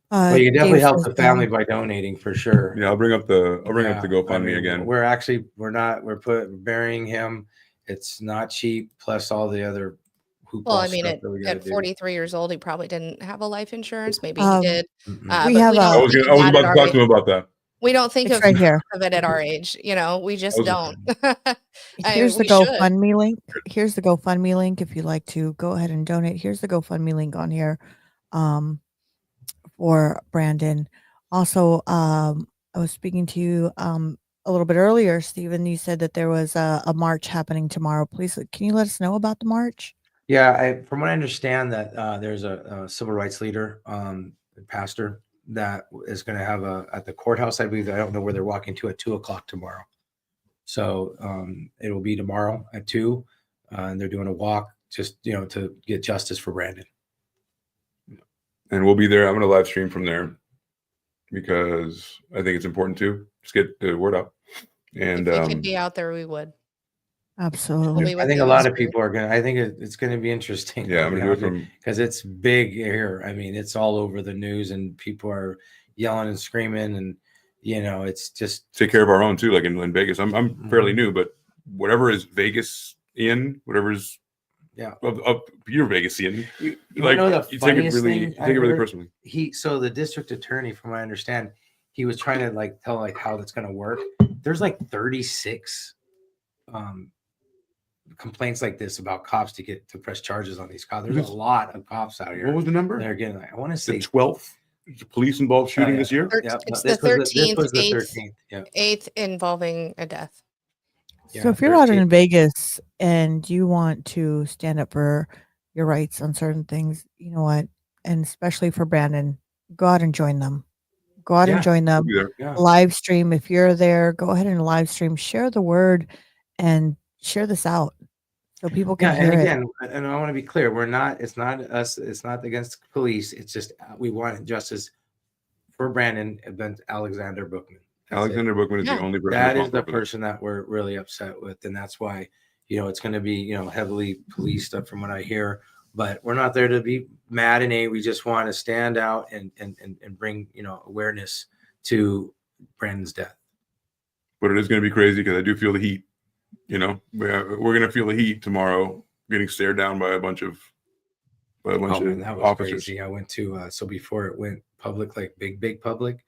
Well, you can definitely Dave help says, the family by donating for sure. Yeah, I'll bring up the Yeah, GoFundMe I mean, again. We're burying him. It's not cheap. Plus all the other hoopla Well, I mean, stuff that we got to at do. 43 years old, he probably didn't have a life insurance. Maybe he Um, did. Mm-mm. We But have we a- I don't was think gonna, I of was that about at to our talk age. to him about that. We don't think It's of right here. it at our age. You know, we just was- don't. Here's the we should. GoFundMe link. Here's the GoFundMe link if you'd like to go ahead and donate. Here's the GoFundMe link on here for Brandon. Also, I was speaking to you a little bit earlier, Stephen. You said that there was a march happening tomorrow. Please, can you let us know about the march? Yeah, from what I understand, that there's a civil rights leader, pastor, that is going to have at the courthouse. I believe. I don't know where they're walking to at 2:00 tomorrow. So it will be tomorrow at 2, and they're doing a walk just to get justice for Brandon. And we'll be there. I'm going to live stream from there because I think it's important to just get the word out. And If we could be out there, we would. Absolutely. We'll be I with think you a lot this of week. people are going to, I think it's going to be interesting. yeah, I'm going to do it from. because it's big here. I mean, it's all over the news and people are yelling and screaming and, it's just. Take care of our own too, like in Vegas. I'm fairly new, but whatever is Vegas in, whatever's of your Vegas in, You like know the you take it funniest really, thing you take it really heard? personally. So the district attorney, from what I understand, he was trying to tell how that's going to work. There's 36 complaints like this about cops to press charges on these cops. There's a lot of cops out here. What was the number? They're getting, I want to The say 12th police involved shooting this year. Yeah, It's this the was 13th, this was the 8th, 13th. Yeah. 8th involving a death. So if you're out in Vegas and you want to stand up for your rights on certain things, you know what? And especially for Brandon, go out and join them. Go out and join them. Yeah. Live stream. If you're there, go ahead and live stream. Share the word and share this out so people can hear and it. again, and I want to be clear, it's not us, it's not against police. It's just we want justice for Brandon against Alexander Bookman. Alexander Bookman is the only person. That is the person that we're really upset with, and that's why it's going to be heavily policed up from what I hear. But we're not there to be mad and we just want to stand out and bring awareness to Brandon's death. But it is going to be crazy because I do feel the heat. We're going to feel the heat tomorrow, getting stared down by a bunch of that was officers. Crazy. I went to so before it went public, like big public,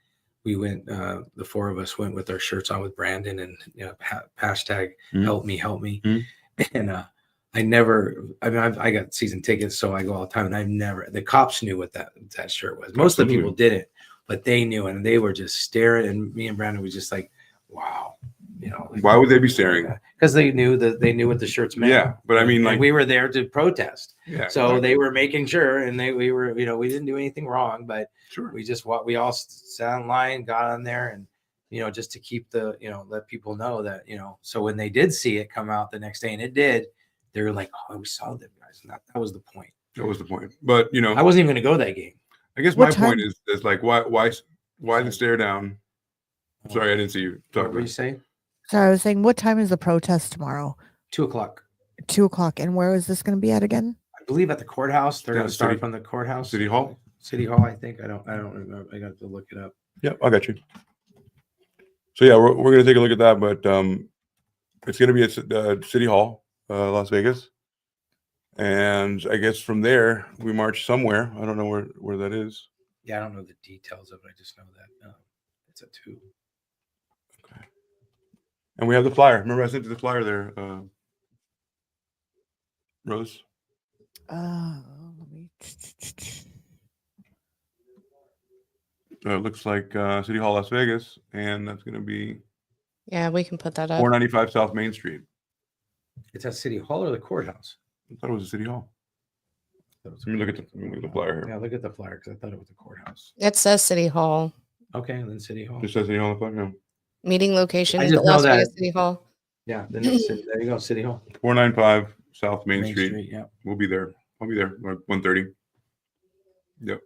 we went. The four of us went with our shirts on with Brandon and hashtag help me, and I got season tickets, so I go all the time, and the cops knew what that shirt was. Most of the people didn't, but they knew, and they were just staring, and me and Brandon was just like, wow. Why would they be staring? Because they knew what the shirts meant. Yeah, but I mean, we were there to protest. Yeah, so exactly. They were making sure, and we were, we didn't do anything wrong, but sure. We all sat in line, got on there, and just to keep let people know that So when they did see it come out the next day, and it did, they were like, "Oh, we saw them guys," and that was the point. That was the point. But I wasn't even going to go that game. I guess my point is like, why the stare down? Sorry, I didn't see you talk. What were you saying? So I was saying, what time is the protest tomorrow? 2:00. 2:00. And where is this going to be at again? I believe at the courthouse. They're going to start from the courthouse. City Hall. City Hall, I think. I don't remember. I got to look it up. Yep, I got you. So yeah, we're going to take a look at that, but it's going to be at City Hall, Las Vegas, and I guess from there we march somewhere. I don't know where that is. Yeah, I don't know the details of it. I just know that it's at 2. Okay. And we have the flyer. Remember, I sent you the flyer there, Rose. Let me. It looks like City Hall, Las Vegas, and that's going to be Yeah, we can put that up. 495 South Main Street. It's at City Hall or the courthouse? I thought it was a City Hall. Let me look at the flyer here. Yeah, look at the flyer because I thought it was the courthouse. It says City Hall. Okay, then City Hall. Just says City Hall on the flyer. Yeah. Meeting location, I just Las know Vegas that- City Hall. Yeah, then it's there you go, City Hall. 495 South Main Street. Yeah. We'll be there. I'll be there like 1:30. Yep.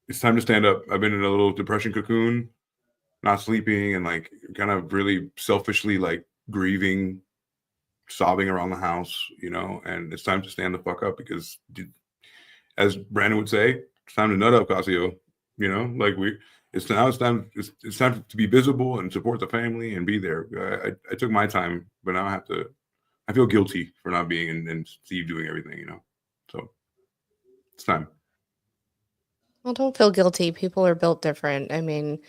It's time to stand up. I've been in a little depression cocoon, not sleeping, and like kind of really selfishly like grieving, sobbing around the house, you know, and it's time to stand the fuck up because, as Brandon would say, it's time to nut up, Casio. You know, like it's time to be visible and support the family and be there. I took my time, but now I feel guilty for not being and Steve doing everything, you know. So it's time. Well, don't feel guilty. People are built different. I mean,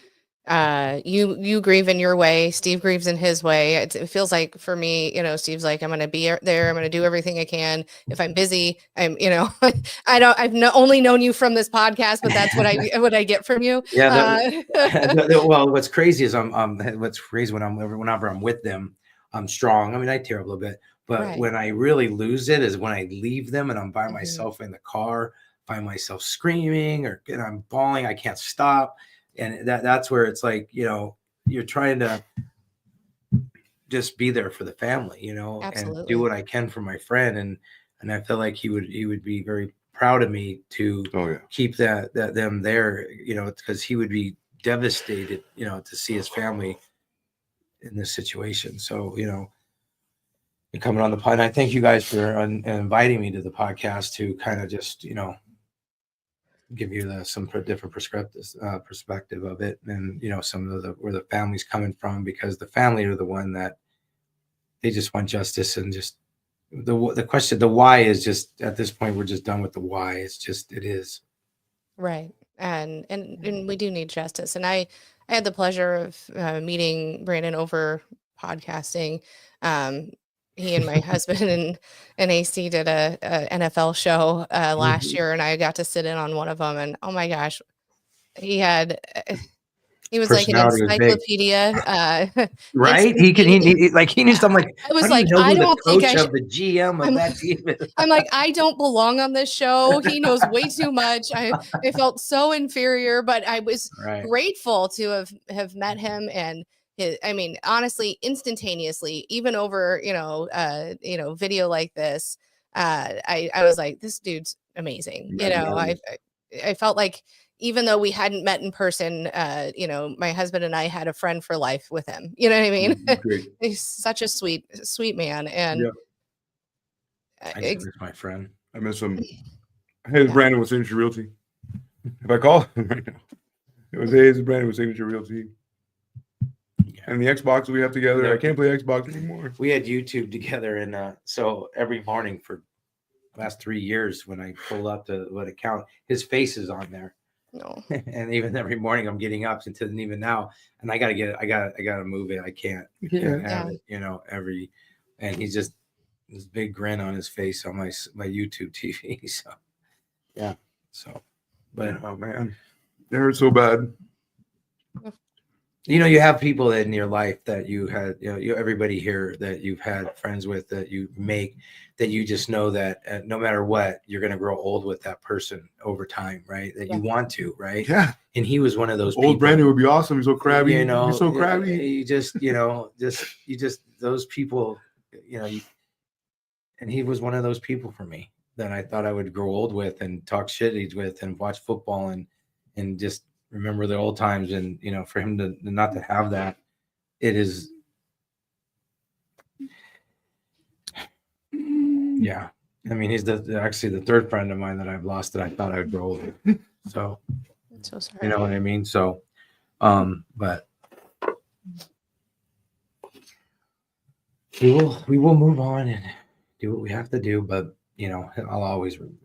you grieve in your way. Steve grieves in his way. It feels like for me, you know, Steve's like, I'm going to be there. I'm going to do everything I can. If I'm busy, you know, I've only known you from this podcast, but that's what I get from you. Yeah. Well, what's crazy is what's crazy whenever I'm with them, I'm strong. I mean, I tear up a little bit, but Right. when I really lose it is when I leave them and I'm by Mhm. myself in the car, find myself screaming and I'm bawling. I can't stop. And that's where it's like, you know, you're trying to just be there for the family, you know, Absolutely. and do what I can for my friend. And I feel like he would be very proud of me to keep them there, you know, because he would be devastated, you know, to see his family in this situation. So, you know, you're coming on the pod. And I thank you guys for inviting me to the podcast to kind of just, you know, give you some different perspective of it, and you know, some of where the family's coming from, because the family are the one that they just want justice, and just the question, the why is just at this point we're just done with the why. It's just it is Right. And we do need justice. And I had the pleasure of meeting Brandon over podcasting. He and my husband and AC did a NFL show last year, and I got to sit in on one of them. And oh my gosh, he was like an Personality was big. encyclopedia. right. He needs. I'm like, I was how do like, you know I who don't the think coach I of the GM of that team is? I'm like, I don't belong on this show. He knows way too much. I felt so inferior, but I was grateful to have met him. And I mean, honestly, instantaneously, even over, video like this, I was like, this dude's amazing. You know, I felt like even though we hadn't met in person, my husband and I had a friend for life with him. You know what I mean? He's such a sweet man. And I miss my friend. I miss him. Hey, Brandon with Signature Realty. If I call him right now, it was hey, Brandon with Signature Realty. And the Xbox we have together. I can't play Xbox anymore. We had YouTube together, and so every morning for the last 3 years, when I pull up the account, his face is on there. No. And even every morning I'm getting up until even now, and I gotta move it. I can't have it, you know, and he's just this big grin on his face on my YouTube TV. So yeah. So but oh man, it hurts so bad. You know, you have people in your life that you had, everybody here that you've had friends with, that you make, that you just know that no matter what, you're going to grow old with that person over time, right? That you want to, right? Yeah. And he was one of those old people. Brandon would be awesome. He's so crabby. You know, he's so crabby. You just those people, you know, and he was one of those people for me that I thought I would grow old with and talk shit with and watch football and just remember the old times. And, you know, for him to not to have that, it is. Yeah. I mean, he's actually the third friend of mine that I've lost that I thought I would grow old with. So, I'm so sorry. you know what I mean? So, but we will move on and do what we have to do. But, you know, I'll always remember.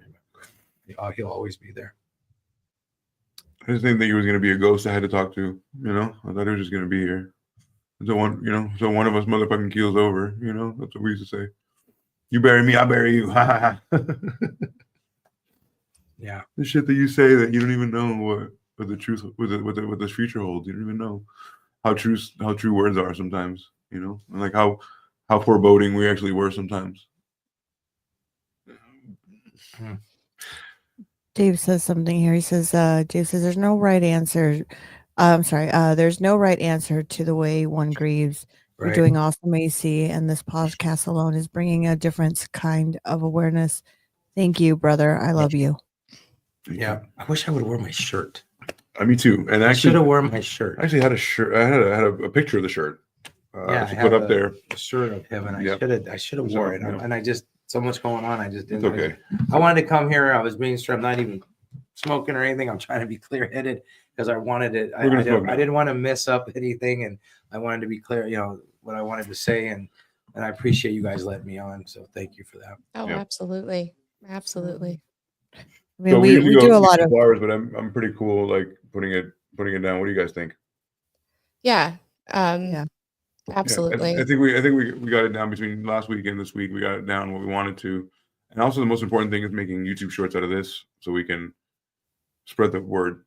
He'll always be there. I just didn't think he was going to be a ghost I had to talk to, you know? I thought he was just going to be here. So one of us motherfucking keels over, you know? That's what we used to say. You bury me, I bury you. Yeah. The shit that you say that you don't even know what. the truth, what the future holds. You don't even know how true words are sometimes. You know, and like how foreboding we actually were sometimes. Dave says something here. He says, Dave says, there's no right answer. I'm sorry. There's no right answer to the way one grieves. You're Right. doing awesome, AC, and this podcast alone is bringing a different kind of awareness. Thank you, brother. I love you. Yeah, I wish I would have worn my shirt. Me too. And I should actually, have worn my shirt. I actually had a shirt. I had a picture of the shirt. Yeah, to put up there. A shirt of him, and Yep. I should have wore it. Yeah. And I just so much going on. I just didn't. It's okay. I wanted to come here. I was being stressed. I'm not even smoking or anything. I'm trying to be clear headed because I wanted it. I didn't want to mess up anything, and I wanted to be clear. You know what I wanted to say, and I appreciate you guys letting me on. So thank you for that. Oh, Yeah. absolutely. I mean, So we do a lot of flowers, but I'm pretty cool like putting it down. What do you guys think? Yeah. Yeah. Absolutely. Yeah, I think we got it down between last week and this week. We got it down what we wanted to, and also the most important thing is making YouTube shorts out of this so we can spread the word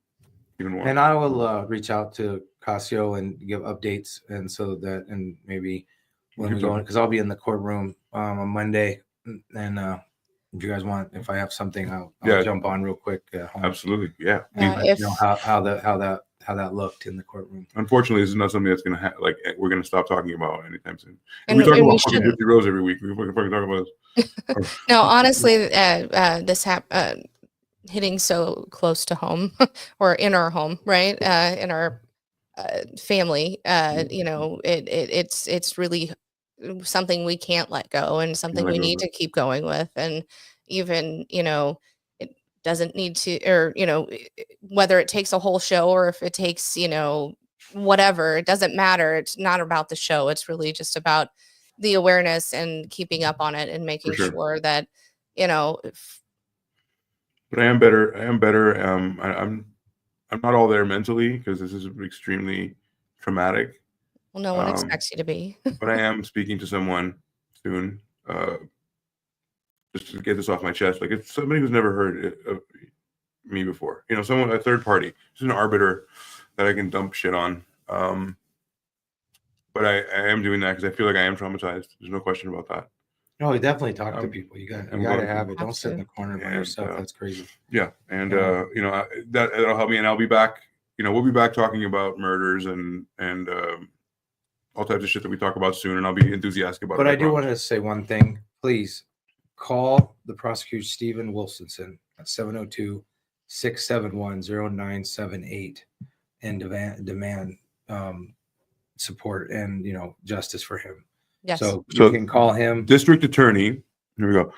even more. And I will reach out to Casio and give updates, and so that and maybe when we go in, because I'll be in the courtroom on Monday, and if you guys want, if I have something, I'll jump on real quick. Absolutely, yeah. If you know how that looked in the courtroom. Unfortunately, this is not something that's going to like we're going to stop talking about anytime soon. And we talk about we fucking Gypsy Rose every week. We fucking talk about this. No, honestly, this hitting so close to home or in our home, right? In our family, you know, it's really something we can't let go and something we need to keep going with. And even, you know, it doesn't need to, or, you know, whether it takes a whole show or if it takes, you know, whatever, it doesn't matter. It's not about the show. It's really just about the awareness and keeping up on it and making sure that, you know. But I am better. I'm not all there mentally because this is extremely traumatic. Well, no one expects you to be. But I am speaking to someone soon, just to get this off my chest. Like it's somebody who's never heard of me before. You know, someone, a third party, just an arbiter that I can dump shit on. But I am doing that because I feel like I am traumatized. There's no question about that. No, we definitely talk to people. You got to have it. Don't sit in the corner by yourself. That's crazy. Yeah, and you know that'll help me, and I'll be back. You know, we'll be back talking about murders and all types of shit that we talk about soon, and I'll be enthusiastic about it. But I do want to say one thing. Please call the prosecutor, Stephen Wilsonson, at 702-671-0978 and demand support and, you know, justice for him. Yes. So you can call him. District Attorney. Here we go.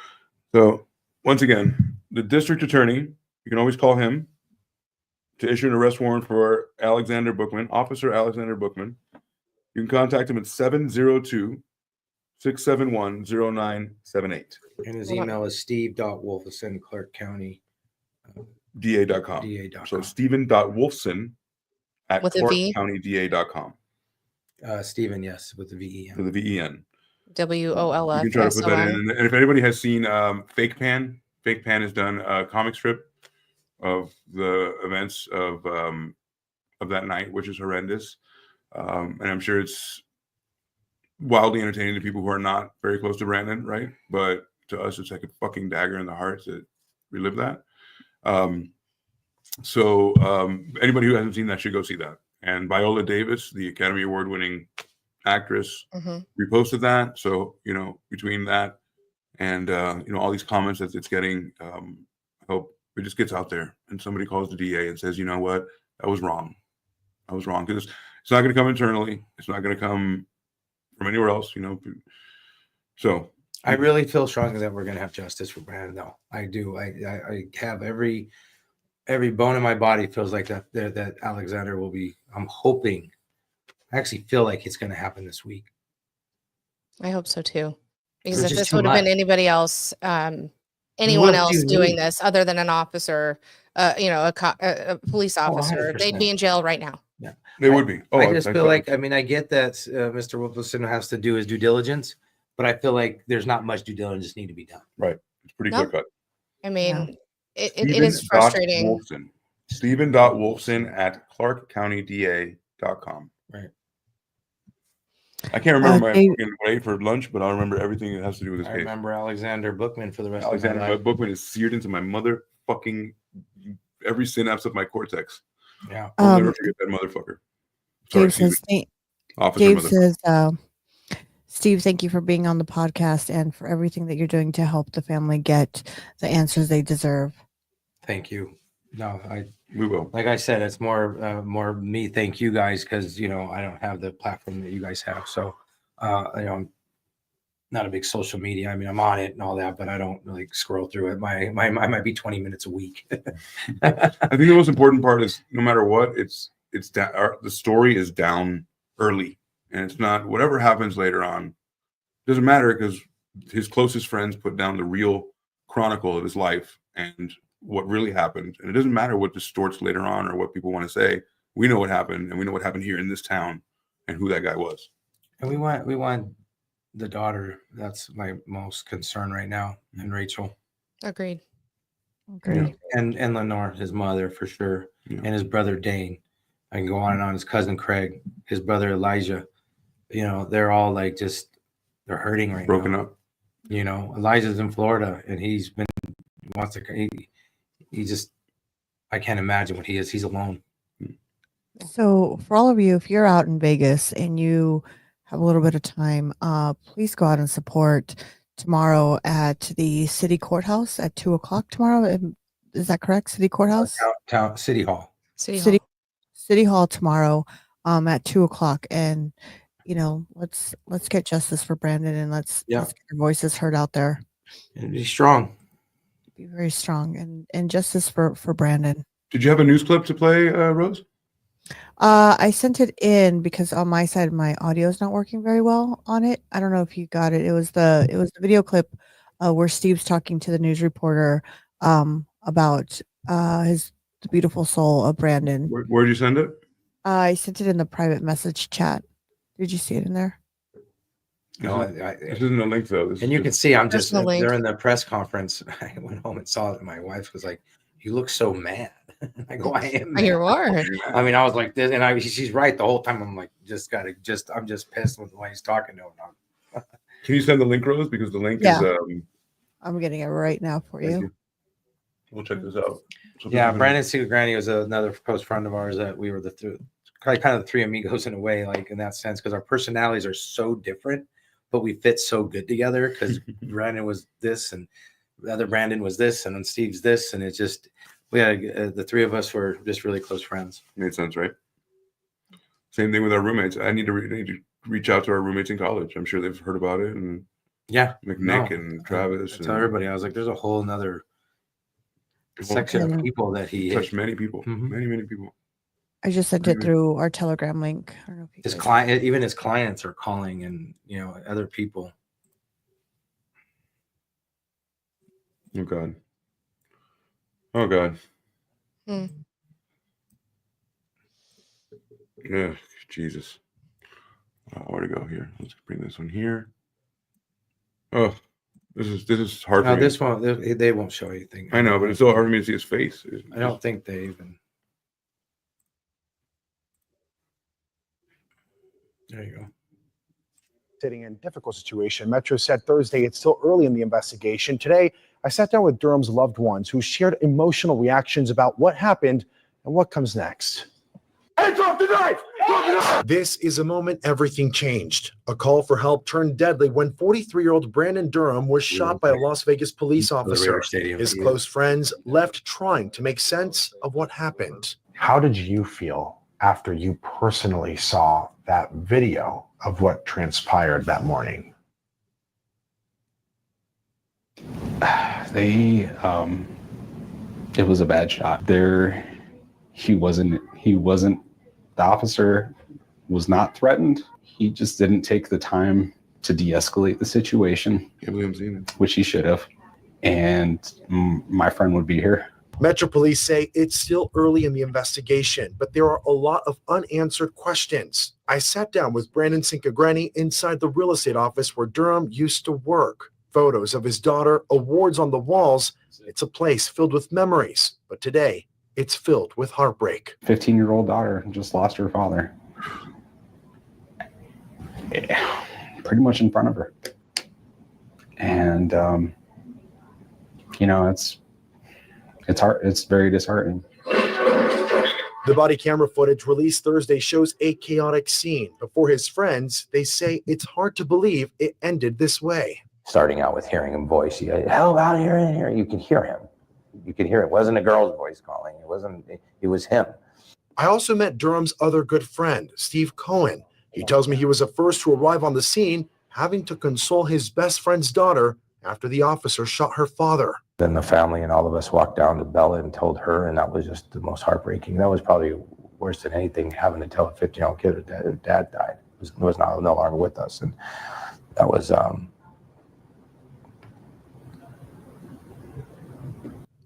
So once again, the District Attorney, you can always call him to issue an arrest warrant for Alexander Bookman, Officer Alexander Bookman. You can contact him at 702-671-0978. And his email is steve.wolfson, Clark County. DA.com. DA.com. So Stephen.Wolfson at ClarkCountyDA.com. Stephen, yes, with the VEN. With the VEN. WOLF. You can try to put that in. And if anybody has seen Fake Pan has done a comic strip of the events of that night, which is horrendous. And I'm sure it's wildly entertaining to people who are not very close to Brandon, right? But to us, it's like a fucking dagger in the heart to relive that. So anybody who hasn't seen that should go see that. And Viola Davis, the Academy Award-winning actress, reposted that. So, you know, between that and, you know, all these comments that it's getting, I hope it just gets out there and somebody calls the DA and says, you know what, that was wrong. I was wrong. Because it's not going to come internally. It's not going to come from anywhere else, you know. So I really feel strongly that we're going to have justice for Brandon, though. I do. I have every bone in my body feels like that Alexander will be. I'm hoping. I actually feel like it's going to happen this week. I hope so too. Because There's if just this would have too been much. anybody else, anyone else doing this other than an officer, you know, a police officer, they'd be in jail right now. Yeah, they would be. I just feel like, I mean, I get that Mr. Wilson has to do his due diligence, but I feel like there's not much due diligence need to be done. Right. It's pretty clear cut. I mean, it is frustrating. Wolfson Stephen.wolfson@clarkcountyda.com. Right. I can't remember my Dave- fucking what I ate for lunch, but I'll remember everything that has to do with this I case. remember Alexander Bookman for the rest Alexander of my life. Bookman is seared into my motherfucking every synapse of my cortex. Yeah. I'll never forget that motherfucker. Sorry, Dave says, Officer Dave motherfucker. says, Steve, thank you for being on the podcast and for everything that you're doing to help the family get the answers they deserve. Thank you. No, We will. like I said, it's more me. Thank you guys, because I don't have the platform that you guys have. So I'm not a big social media. I mean, I'm on it and all that, but I don't like scroll through it. I might be 20 minutes a week. I think the most important part is no matter what, it's the story is down early, and it's not whatever happens later on. Doesn't matter because his closest friends put down the real chronicle of his life and what really happened, and it doesn't matter what distorts later on or what people want to say. We know what happened, and we know what happened here in this town, and who that guy was. And we want the daughter. That's my most concern right now, and Rachel. Agreed. Agree. And Lenore, his mother for sure, Yeah. and his brother Dane. I can go on and on. His cousin Craig, his brother Elijah. They're all like they're hurting right Broken now. up. Elijah's in Florida, and he just, I can't imagine what he is. He's alone. So for all of you, if you're out in Vegas and you have a little bit of time, please go out and support tomorrow at the city courthouse at 2:00 tomorrow. Is that correct? City courthouse? City Hall. City Hall tomorrow at 2:00. And let's get justice for Brandon, and let's get our voices heard out there. And be strong. Be very strong and justice for Brandon. Did you have a news clip to play, Rose? I sent it in because on my side my audio is not working very well on it. I don't know if you got it. It was the video clip where Steve's talking to the news reporter about the beautiful soul of Brandon. Where did you send it? I sent it in the private message chat. Did you see it in there? No, This isn't a link though. and you can see I'm just no link. during the press conference. I went home and saw it, and my wife was like, "You look so mad." I go, "I am mad." You are. I mean, I was like this, and she's right the whole time. I'm like, I'm just pissed with the way he's talking to him. Can you send the link, Rose? Because the link Yeah. is. I'm getting it right now for Thank you. you. We'll check this out. So Yeah, this is- Brandon Ciagrani was another close friend of ours that we were kind of the three amigos in a way, like in that sense, because our personalities are so different, but we fit so good together. Because Brandon was this, and the other Brandon was this, and then Steve's this, and it's just we had the three of us were just really close friends. Made sense, right? Same thing with our roommates. I need to reach out to our roommates in college. I'm sure they've heard about it, and Yeah, Nick and Travis. I tell everybody, I was like, there's a whole nother section of people that he touched many people, Mhm. many people. I just sent it through our Telegram link. I don't know if you his guys- client, even his clients are calling, and other people. Oh God. Oh God. Hmm. Yeah, Jesus. Where to go here? Let's bring this one here. Oh, this is hard for No, me. this one they won't show anything. I know, but it's so hard for me to see his face. I don't think they even. There you go. Sitting in a difficult situation. Metro said Thursday it's still early in the investigation. Today, I sat down with Durham's loved ones who shared emotional reactions about what happened and what comes next. Hands off the knife! Drop the knife! This is a moment everything changed. A call for help turned deadly when 43-year-old Brandon Durham was shot by a Las Vegas police officer. River Stadium. His close friends left trying to make sense of what happened. How did you feel after you personally saw that video of what transpired that morning? It was a bad shot. He wasn't, the officer was not threatened. He just didn't take the time to de-escalate the situation, Can't believe I'm seeing it. which he should have. And my friend would be here. Metro Police say it's still early in the investigation, but there are a lot of unanswered questions. I sat down with Brandon Ciagrani inside the real estate office where Durham used to work. Photos of his daughter, awards on the walls. It's a place filled with memories, but today it's filled with heartbreak. 15-year-old daughter just lost her father. Yeah, pretty much in front of her. And, it's hard. It's very disheartening. The body camera footage released Thursday shows a chaotic scene. But for his friends, they say it's hard to believe it ended this way. Starting out with hearing him voice, hell out here in here. You can hear him. You could hear it. It wasn't a girl's voice calling. It was him. I also met Durham's other good friend, Steve Cowan. He tells me he was the first to arrive on the scene, having to console his best friend's daughter after the officer shot her father. Then the family and all of us walked down to Bella and told her, and that was just the most heartbreaking. That was probably worse than anything, having to tell a 15-year-old kid that dad died. Was no longer with us, and that was.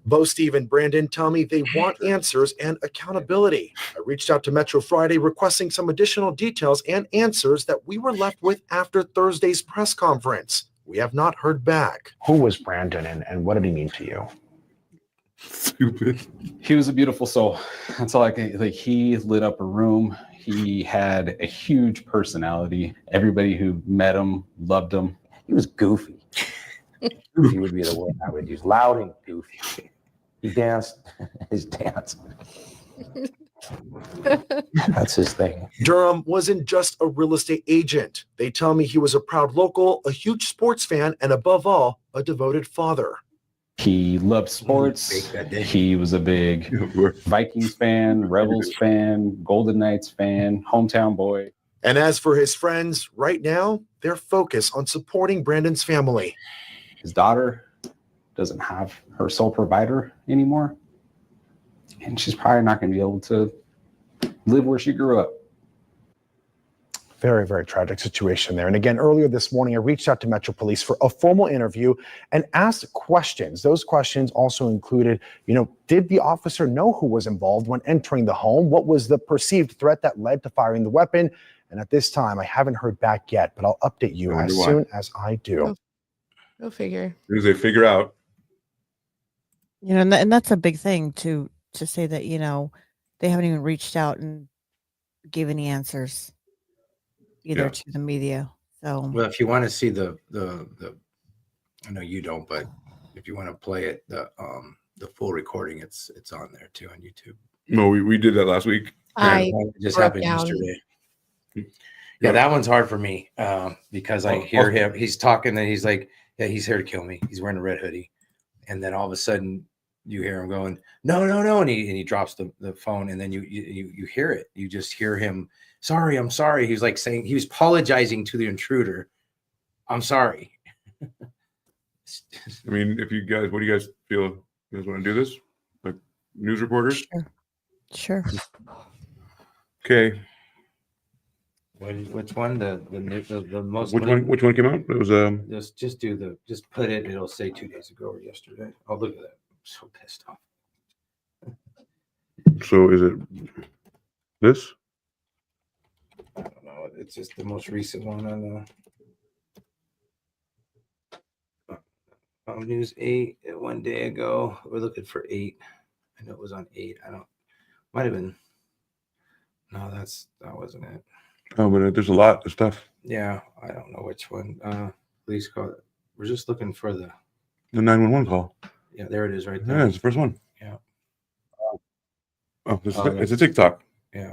Both Steve and Brandon tell me they want answers and accountability. I reached out to Metro Friday requesting some additional details and answers that we were left with after Thursday's press conference. We have not heard back. Who was Brandon and what did he mean to you? Stupid. He was a beautiful soul. That's all I can, like, he lit up a room. He had a huge personality. Everybody who met him loved him. He was goofy. He would be the word I would use. Loud and goofy. He danced his dance. That's his thing. Durham wasn't just a real estate agent. They tell me he was a proud local, a huge sports fan, and above all, a devoted father. He loved sports. He was a big Vikings fan, Rebels fan, Golden Knights fan, hometown boy. And as for his friends, right now, they're focused on supporting Brandon's family. His daughter doesn't have her sole provider anymore. And she's probably not going to be able to live where she grew up. Very, very tragic situation there. And again, earlier this morning, I reached out to Metro Police for a formal interview and asked questions. Those questions also included, did the officer know who was involved when entering the home? What was the perceived threat that led to firing the weapon? And at this time, I haven't heard back yet, but I'll update you as soon as I do. Go figure. As soon as they figure out. And that's a big thing to say that, they haven't even reached out and gave any answers either to the media. So, well, if you want to see the I know you don't, but if you want to play it, the full recording, it's on there too on YouTube. No, we did that last week. It just happened yesterday. Yeah, that one's hard for me because I hear him. He's talking and he's like, yeah, he's here to kill me. He's wearing a red hoodie. And then all of a sudden you hear him going, no. And he drops the phone and then you hear it. You just hear him, sorry, I'm sorry. He was like saying, he was apologizing to the intruder. I'm sorry. I mean, what do you guys feel? You guys want to do this? Like news reporters? Sure. Okay. Which one? The most. Which one came out? It was just put it. It'll say 2 days ago or yesterday. Oh, look at that! I'm so pissed off. So is it this? I don't know. It's just the most recent one on News 8 1 day ago. We're looking for 8. I know it was on 8. Might have been. No, that wasn't it. Oh, but there's a lot of stuff. Yeah, I don't know which one. Please call it. We're just looking for the 911 call. Yeah, there it is right there. Yeah, it's the first one. Yeah. Oh, it's a TikTok. Yeah.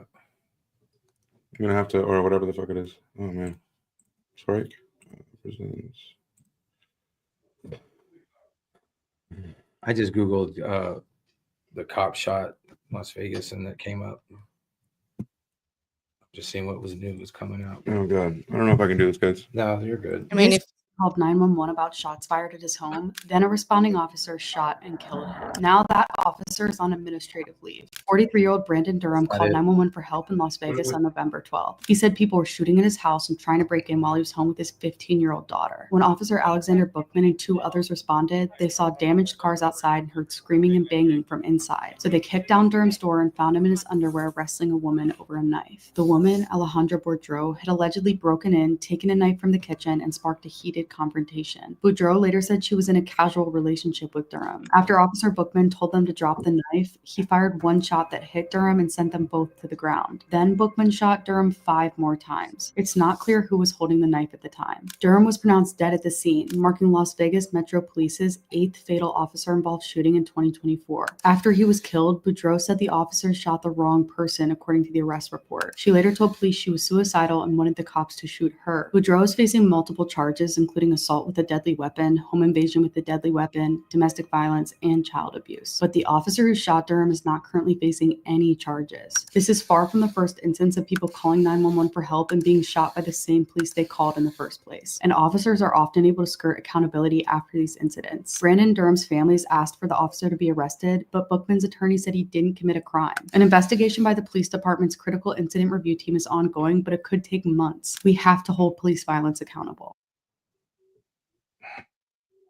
You're gonna have to, or whatever the fuck it is. Oh man, strike. I just Googled the cop shot Las Vegas and that came up. Just seeing what was new was coming out. Oh god, I don't know if I can do this, guys. No, you're good. I mean, if called 911 about shots fired at his home. Then a responding officer shot and killed him. Now that officer is on administrative leave. 43-year-old Brandon Durham That called it? 911 for help in Las Vegas on November 12th. He said people were shooting at his house and trying to break in while he was home with his 15-year-old daughter. When Officer Alexander Bookman and 2 others responded, they saw damaged cars outside and heard screaming and banging from inside. So they kicked down Durham's door and found him in his underwear wrestling a woman over a knife. The woman, Alejandra Boudreaux, had allegedly broken in, taken a knife from the kitchen, and sparked a heated confrontation. Boudreaux later said she was in a casual relationship with Durham. After Officer Bookman told them to drop the knife, he fired one shot that hit Durham and sent them both to the ground. Then Bookman shot Durham 5 more times. It's not clear who was holding the knife at the time. Durham was pronounced dead at the scene, marking Las Vegas Metro Police's 8th fatal officer-involved shooting in 2024. After he was killed, Boudreaux said the officer shot the wrong person, according to the arrest report. She later told police she was suicidal and wanted the cops to shoot her. Boudreaux is facing multiple charges, including assault with a deadly weapon, home invasion with a deadly weapon, domestic violence, and child abuse. But the officer who shot Durham is not currently facing any charges. This is far from the first instance of people calling 911 for help and being shot by the same police they called in the first place. And officers are often able to skirt accountability after these incidents. Brandon Durham's families asked for the officer to be arrested, but Bookman's attorney said he didn't commit a crime. An investigation by the police department's critical incident review team is ongoing, but it could take months. We have to hold police violence accountable.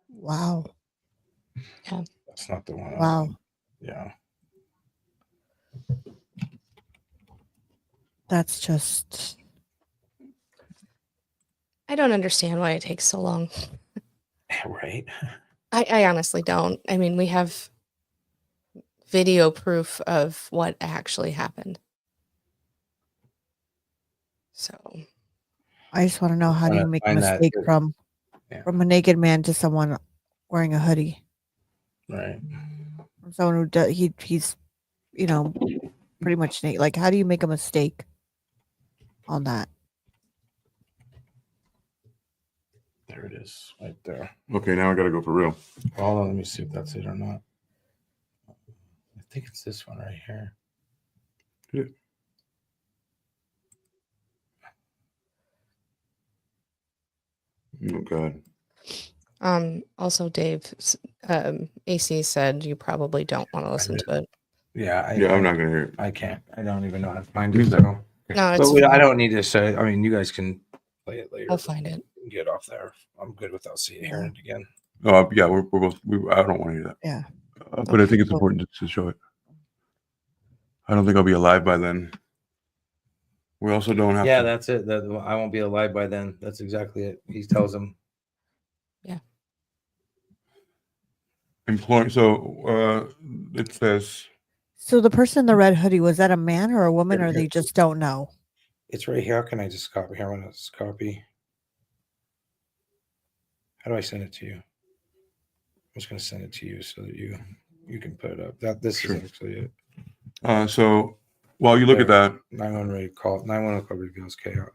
Wow. That's not the one. Wow. Yeah. That's just. I don't understand why it takes so long. Right. I honestly don't. I mean, we have video proof of what actually happened. So I just want to know, how do you make a Find that mistake too. from a naked man to someone wearing a hoodie? Right. From someone who does, he's pretty much naked. Like, how do you make a mistake on that? There it is, right there. Okay, now I got to go for real. Hold on, let me see if that's it or not. I think it's this one right here. Yeah. Oh God. also Dave, AC said you probably don't want to listen to it. Yeah. I'm not gonna hear it. I can't. I don't even know how to find Me it. neither. So. No, it's But I fine. don't need to say. I mean, you guys can play it later. I'll find it. Get off there. I'm good without hearing it again. Yeah, we're both. I don't want to hear that. Yeah. But I think it's important to show it. I don't think I'll be alive by then. We also don't have. Yeah, to, that's it. I won't be alive by then. That's exactly it. He tells him. employ. So it says. So the person in the red hoodie, was that a man or a woman, or they just don't know? It's right here. How can I just copy? Here, I want to just copy. How do I send it to you? I'm just going to send it to you so that you can put it up. This Sure. is actually it. So while you look at that, 911 ready call. 911 call reveals chaos.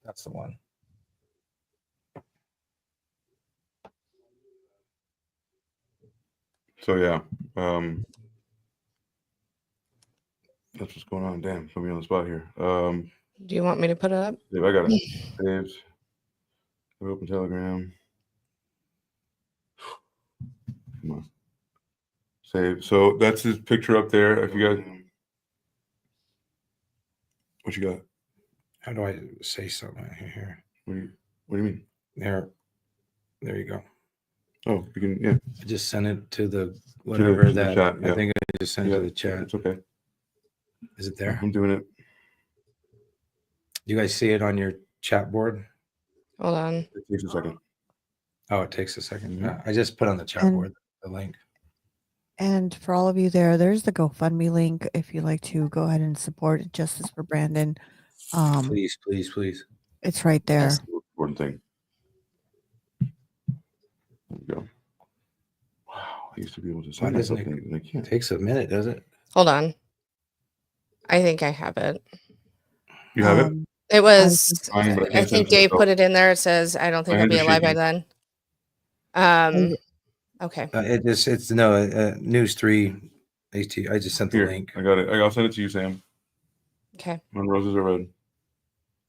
That's the one. so yeah, that's what's going on. Damn, put me on the spot here. Do you want me to put it up? Dave, I got it. Dave's open Telegram. Come on. Save. So that's his picture up there. If you guys, what you got? How do I say something here? What do you mean? There you go. Oh, you can. Yeah, I just sent it to the whatever to the that. chat, yeah. I think I just sent it to the chat. it's okay. Is it there? I'm doing it. You guys see it on your chat board? Hold on. It takes a second. Oh, it takes a second. Mhm. I just put on the chat And- board the link. And for all of you there's the GoFundMe link if you'd like to go ahead and support Justice for Brandon. Please. It's right there. That's the important thing. There we go. Wow, I used to be able to Why sign doesn't something, it? and I It can't. takes a minute, does it? Hold on. I think I have it. You have it? It was. Fine, but I I can't think send it Dave myself. put it in there. It says, "I don't think My I'll be hands are alive by shaking. then." Okay. It's News 3 AT. I just sent the Here, link. I got it. I'll send it to you, Sam. Okay. When roses are red.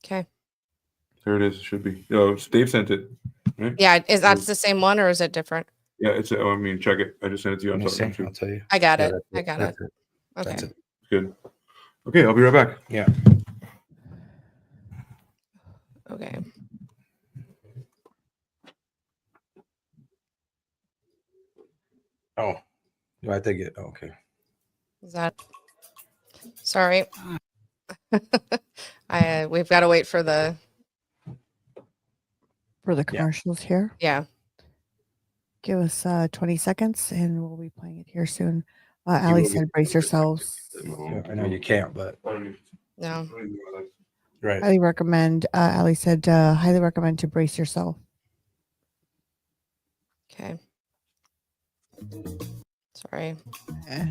Okay. There it is. It should be. Dave sent it. Right? Yeah. Is that the same one or is it different? Yeah, it's. I mean, check it. I just sent it to you. Let I'm me sorry. see. I'll tell you. I got Yeah, it. that's I got That's it. it. Okay. That's it. Good. Okay, I'll be right back. Yeah. Okay. Oh, do I have to get? Okay. Is that? Sorry. We've got to wait for the. commercials here. Yeah. Give us 20 seconds and we'll be playing it here soon. Ali will said, get- brace yourselves. Yeah, I know you can't, but No. right. Highly recommend, Ali said, highly recommend to brace yourself. Okay. Sorry. Eh.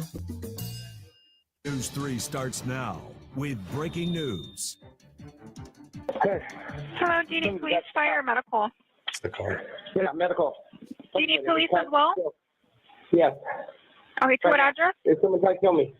News 3 starts now with breaking news. Hello, do you need police, fire, or medical? It's the car. Yeah, medical. Do you need police as well? Yes. Okay, to what address? If someone tried to kill me.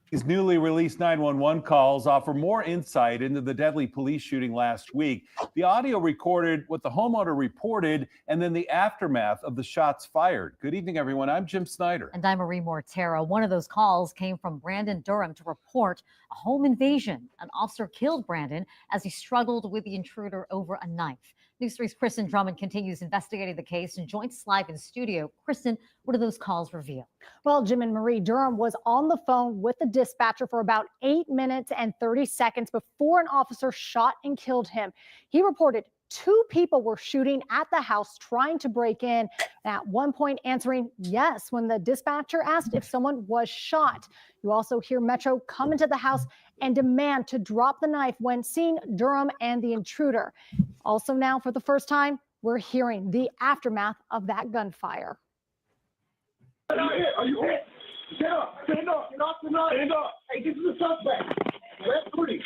These newly released 911 calls offer more insight into the deadly police shooting last week. The audio recorded what the homeowner reported and then the aftermath of the shots fired. Good evening, everyone. I'm Jim Snyder. And I'm Marie Mortero. One of those calls came from Brandon Durham to report a home invasion. An officer killed Brandon as he struggled with the intruder over a knife. News 3's Kristen Drummond continues investigating the case and joins us live in studio. Kristen, what do those calls reveal? Well, Jim and Marie, Durham was on the phone with the dispatcher for about 8 minutes and 30 seconds before an officer shot and killed him. He reported 2 people were shooting at the house trying to break in, at one point answering yes when the dispatcher asked if someone was shot. You also hear Metro come into the house and demand to drop the knife when seeing Durham and the intruder. Also now, for the first time, we're hearing the aftermath of that gunfire. Are you hit? Get up. Stand up. Get off the knife. Stand up. Hey, this is the suspect. Red hoodie.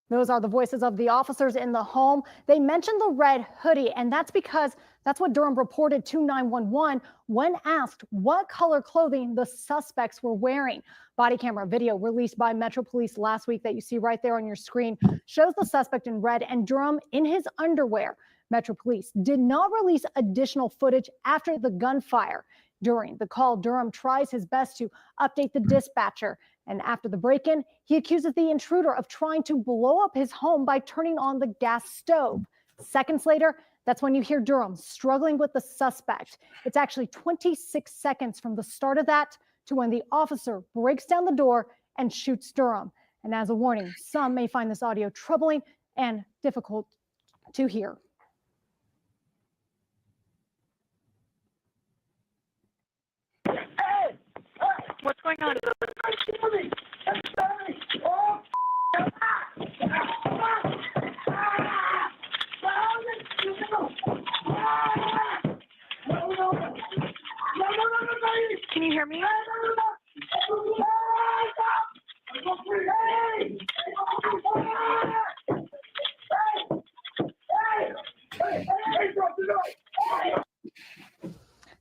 Those are the voices of the officers in the home. They mentioned the red hoodie, and that's because that's what Durham reported to 911 when asked what color clothing the suspects were wearing. Body camera video released by Metro Police last week that you see right there on your screen shows the suspect in red and Durham in his underwear. Metro Police did not release additional footage after the gunfire. During the call, Durham tries his best to update the dispatcher. And after the break-in, he accuses the intruder of trying to blow up his home by turning on the gas stove. Seconds later, that's when you hear Durham struggling with the suspect. It's actually 26 seconds from the start of that to when the officer breaks down the door and shoots Durham. And as a warning, some may find this audio troubling and difficult to hear. What's going on? Can you hear me?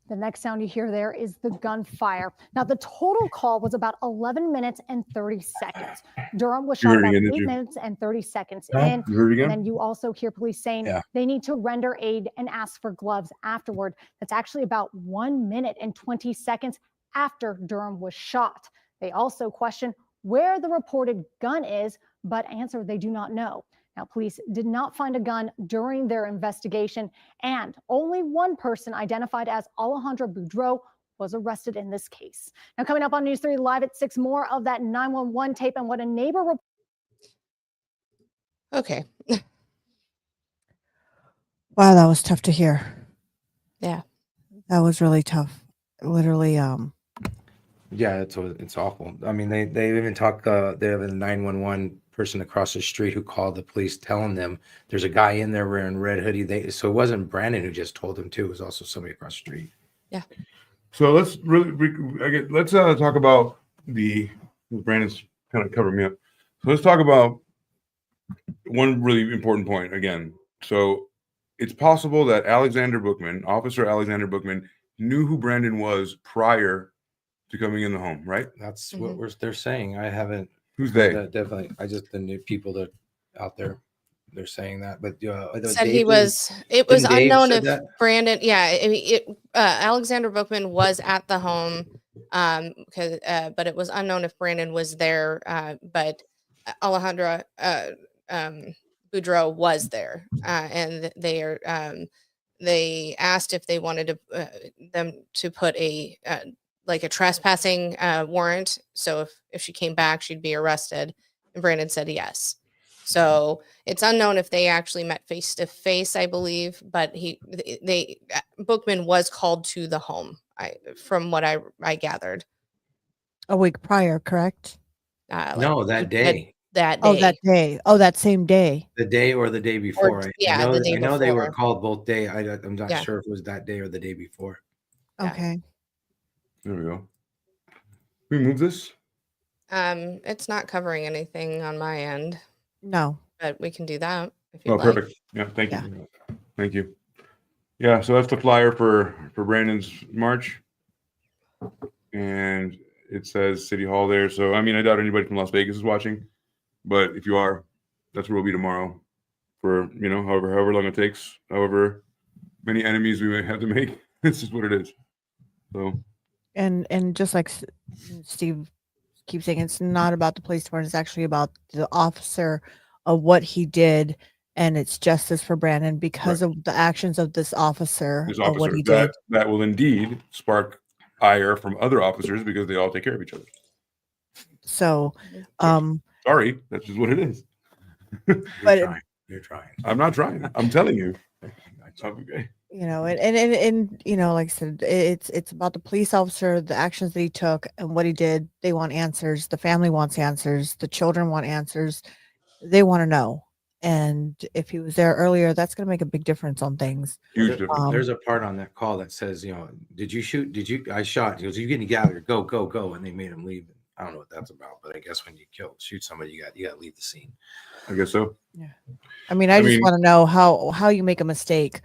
The next sound you hear there is the gunfire. Now, the total call was about 11 minutes and 30 seconds. Durham was shot about 8 minutes and 30 seconds in. And then you also hear police saying they need to render aid and ask for gloves afterward. That's actually about 1 minute and 20 seconds after Durham was shot. They also question where the reported gun is, but answer they do not know. Now, police did not find a gun during their investigation, and only one person identified as Alejandro Boudreau was arrested in this case. Now, coming up on News 3 Live at 6, more of that 911 tape and what a neighbor reported. Okay. Wow, that was tough to hear. Yeah. That was really tough. Literally, Yeah, it's awful. I mean, they even talk. They have a 911 person across the street who called the police, telling them there's a guy in there wearing red hoodie. So it wasn't Brandon who just told them too. It was also somebody across the street. Yeah. So let's talk about Brandon's kind of covering me up. So let's talk about one really important point again. So it's possible that Officer Alexander Bookman, knew who Brandon was prior to coming in the home, right? That's what they're saying. I haven't. Who's they? Definitely. I just the new people that out there. they're saying that, but Said he was. It was Dave unknown said if that? Brandon. Yeah, I mean, Alexander Bookman was at the home, but it was unknown if Brandon was there. But Alejandra Boudreaux was there, and they asked if they wanted them to put a like a trespassing warrant. So if she came back, she'd be arrested. And Brandon said yes. So it's unknown if they actually met face to face, I believe, but Bookman was called to the home. From what I gathered. A week prior, correct? No, that day. That Oh, day. that day. Oh, that same day. The day or the day before. I the day know they were before. called both day. I'm not Yeah. sure if it was that day or the day before. Okay. There we go. We move this. It's not covering anything on my end. No. But we can do that if you Oh, like. perfect. Yeah, thank you. Thank you. Yeah, so that's the flyer for Brandon's march. And it says City Hall there. So, I mean, I doubt anybody from Las Vegas is watching. But if you are, that's where we'll be tomorrow for, however long it takes, however many enemies we may have to make. This is what it is. So. And just like Steve keeps saying, it's not about the police department. It's actually about the officer of what he did. And it's justice for Brandon because of the actions of this officer, of what he did. That will indeed spark ire from other officers because they all take care of each other. So, sorry, that's just what it is. You're trying. I'm not trying. I'm telling you. Okay. And like I said, it's about the police officer, the actions that he took and what he did. They want answers. The family wants answers. The children want answers. They want to know. And if he was there earlier, that's going to make a big difference on things. Huge difference. There's a part on that call that says, did you shoot? I shot. He goes, you getting out here? Go, go, go. And they made him leave. I don't know what that's about, but I guess when you shoot somebody, you got to leave the scene. I guess so. Yeah. I just want to know how you make a mistake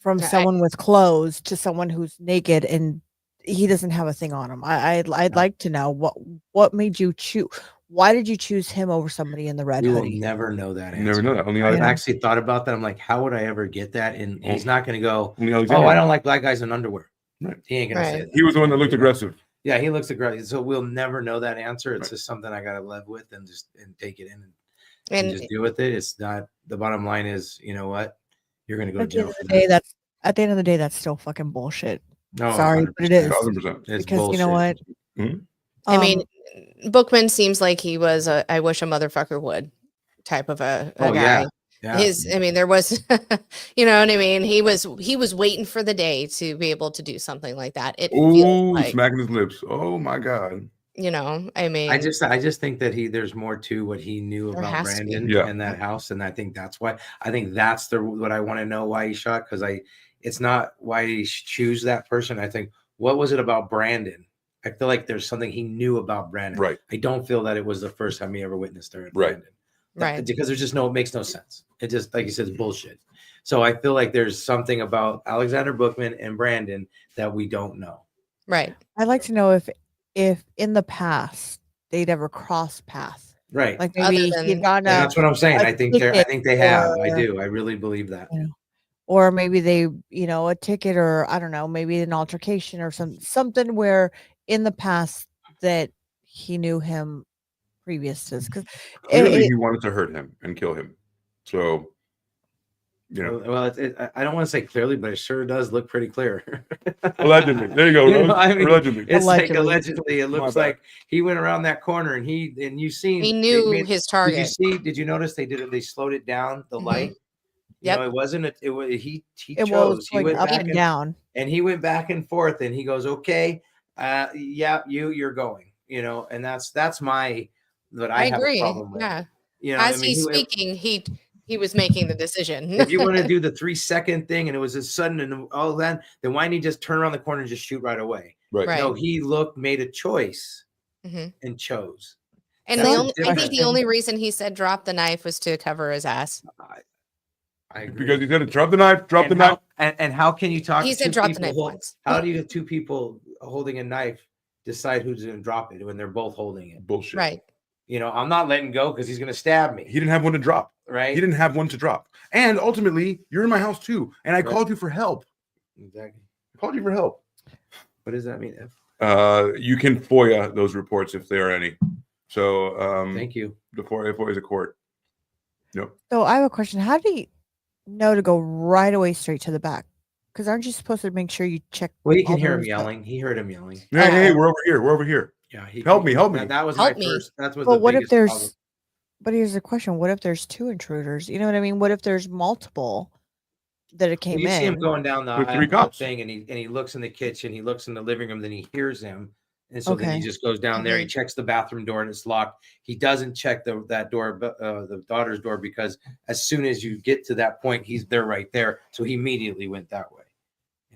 from someone with clothes to someone who's naked and he doesn't have a thing on him. I'd like to know what made you choose. Why did you choose him over somebody in the red hoodie? Will never know that answer. Never know that. I've actually thought about that. I'm like, how would I ever get that? And he's not going to go, I don't like black guys in underwear. Right. He ain't going to say that. He was the one that looked aggressive. Yeah, he looks aggressive. So we'll never know that answer. It's just something I got to live with and take it in and just deal with it. It's not, the bottom line is, you know what? You're going to go to jail for that. At the end of the day, that's still fucking bullshit. No, sorry, but it is. 100%. Because bullshit. you know what? Mm-hmm. I mean, Bookman seems like he was a I wish a motherfucker would type of a guy. Yeah. There was, you know what I mean? He was waiting for the day to be able to do something like that. It feels like, smacking his lips. Oh my God. I just think that there's more to what he knew about Brandon and that house. And I think that's why, what I want to know why he shot. Cause it's not why he choose that person. I think, what was it about Brandon? I feel like there's something he knew about Brandon. Right. I don't feel that it was the first time he ever witnessed her. Right. Right. Because there's just it makes no sense. It just, like you said, it's bullshit. So I feel like there's something about Alexander Bookman and Brandon that we don't know. Right. I'd like to know if in the past they'd ever crossed paths. Right. Like maybe he'd gone that's what I'm saying. I think they have. Or, I do. I really believe that. Or maybe they, a ticket, or I don't know, maybe an altercation or something where in the past that he knew him previous to this. Because clearly he wanted to hurt him and kill him. So, Well, I don't want to say clearly, but it sure does look pretty clear. Allegedly. There you go. Allegedly. It's like allegedly. It looks like he went around that corner and you seen. He knew his target. Did you notice they slowed it down, the light? Yep. It wasn't. He chose. Was he went up back and down. And he went back and forth and he goes, okay, you're going, and that's my, that I have agree. a problem with. Yeah. As he's speaking, he was making the decision. If you want to do the 3-second thing and it was a sudden and all that, then why didn't he just turn around the corner and just shoot right away? Right. No, he made a choice and chose. And I think the only reason he said drop the knife was to cover his ass. I agree. Because he said, drop the knife, drop the knife. And how can you talk? He said drop the knife once. How do you have two people holding a knife decide who's going to drop it when they're both holding it? Bullshit. Right. You know, I'm not letting go because he's going to stab me. He didn't have one to drop. Right. He didn't have one to drop. And ultimately, you're in my house too. And I called you for help. Exactly. I called you for help. What does that mean, Ev? You can FOIA those reports if there are any. So Thank you. The FOIA is a court. Yep. So I have a question. How do you know to go right away straight to the back? Because aren't you supposed to make sure you check? Well, you can all hear him those- yelling. He heard him yelling. Hey, we're over here. We're over here. Yeah. Help me. That was Help my me. first. That's what But the what if biggest there's? problem. But here's the question: what if there's two intruders? You know what I mean? What if there's multiple that it Well, came you see him in? going down the With three the cops. thing, and he looks in the kitchen. He looks in the living room. Then he hears him, and so then he Okay. just goes down there. He checks the bathroom door, and it's locked. He doesn't check that door, the daughter's door, because as soon as you get to that point, they're right there. So he immediately went that way.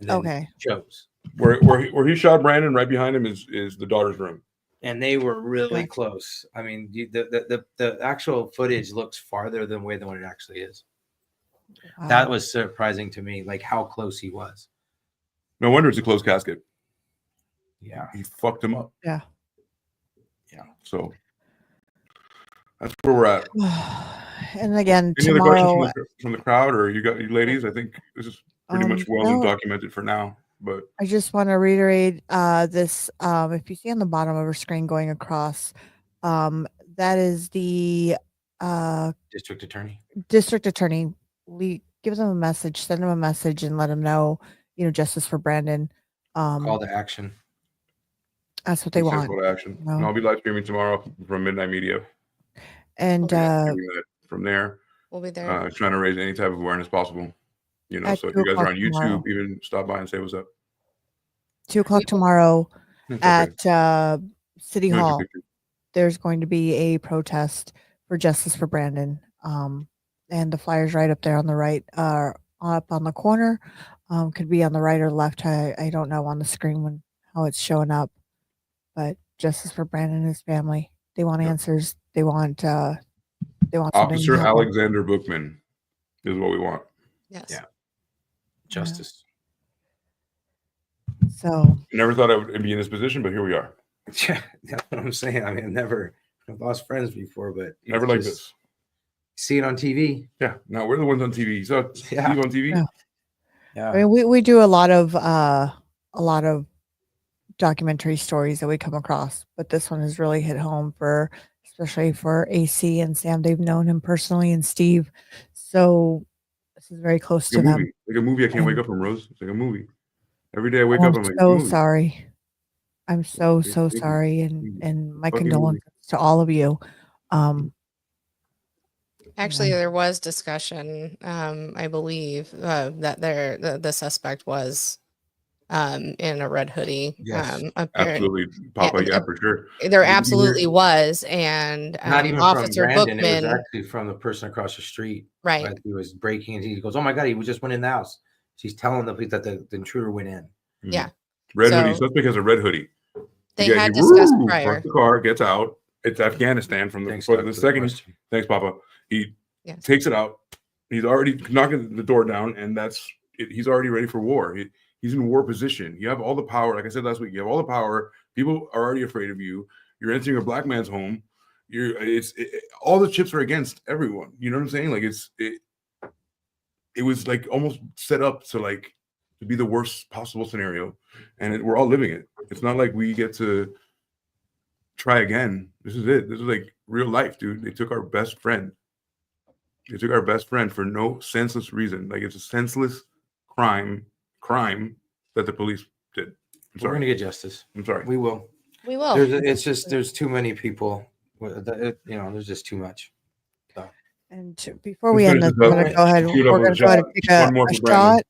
And then Okay. chose. Where he shot Brandon, right behind him is the daughter's room. And they were really Gotcha. close. I mean, the actual footage looks farther than what it actually is. That Wow. was surprising to me, like how close he was. No wonder it's a closed casket. Yeah. He fucked him up. Yeah. Yeah. So that's where we're at. And again, Any other questions tomorrow. from the crowd, or you ladies? I think this is pretty much well No. documented for now. But I just want to reiterate this. If you see on the bottom of our screen going across, that is the District attorney. district attorney. Give them a message, send them a message, and let them know, justice for Brandon. Call to action. That's what they it's want. call to action. you know? And I'll be live streaming tomorrow from Midnight Media. And From there, We'll be there. trying to raise any type of awareness possible. At So if 2 you guys are o'clock on YouTube, tomorrow. even stop by and say what's up. 2 o'clock tomorrow It's at City No, it's Hall. okay. There's going to be a protest for justice for Brandon. And the flyer's right up there on the right, up on the corner. Could be on the right or left. I don't know on the screen how it's showing up. But justice for Brandon and his family. They want answers. They want something to Officer happen. Alexander Bookman is what we want. Yes. Yeah. Justice. So Never thought I would be in this position, but here we are. Yeah, that's what I'm saying. I mean, I've lost friends before, but Never like this. See it on TV. Yeah. No, we're the ones on TV. You saw Steve on TV? Yeah. Yeah. I mean, we do a lot of documentary stories that we come across, but this one has really hit home especially for AC and Sam. They've known him personally, and Steve. So this is very close Like to a them. movie. Like a movie I can't wake up from, Rose. It's like a movie. Every day I wake I'm up, I'm like, so movie. sorry. I'm so Thank you. sorry, and my Fucking condolences to all of you. Actually, there was discussion, I believe, that the suspect was in a red hoodie. Yes, absolutely, Papa. Yeah, for sure. There absolutely was, and Not even Officer from Brandon, Bookman. it was actually from the person across the street. Right. As he was breaking, and he goes, "Oh my god, he just went in the house." She's telling the police that the intruder went in. Yeah. Red So- hoodie. Suspect has a red hoodie. They Yeah, had he discussed parks prior. the car, gets out. It's Afghanistan from Thanks, for Doug, the for the second. question. Thanks, Papa. He Yes. takes it out. He's already knocking the door down, and that's it. He's already ready for war. He's in war position. You have all the power. Like I said last week, you have all the power. People are already afraid of you. You're entering a black man's home. All the chips are against everyone. You know what I'm saying? Like it was like almost set up to be the worst possible scenario, and we're all living it. It's not like we get to try again. This is it. This is like real life, dude. They took our best friend. They took our best friend for no senseless reason. Like it's a senseless crime that the police did. We're gonna get justice. I'm sorry. We will. We will. There's too many people. There's just too much. So. And before we end this, I'm going to go ahead. We're going to go ahead and take One more a for Brandon. shot,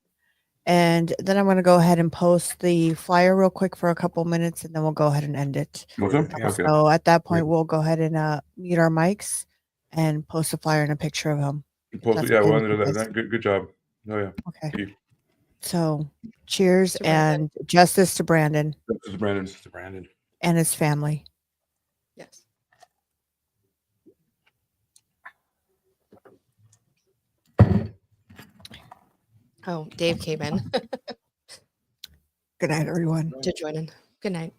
and then I'm going to go ahead and post the flyer real quick for a couple minutes, and then we'll go ahead and end it. Okay. Okay. So at that point, we'll go ahead and mute our mics and post a flyer and a picture of him. Post it. That's Yeah, okay well, with you guys. good job. Oh yeah. Okay. Thank you. So cheers To Brandon. and justice to Brandon This is Brandon. This is Brandon. and his family. Yes. Oh, Dave came in Good night, everyone. to join in. Good night.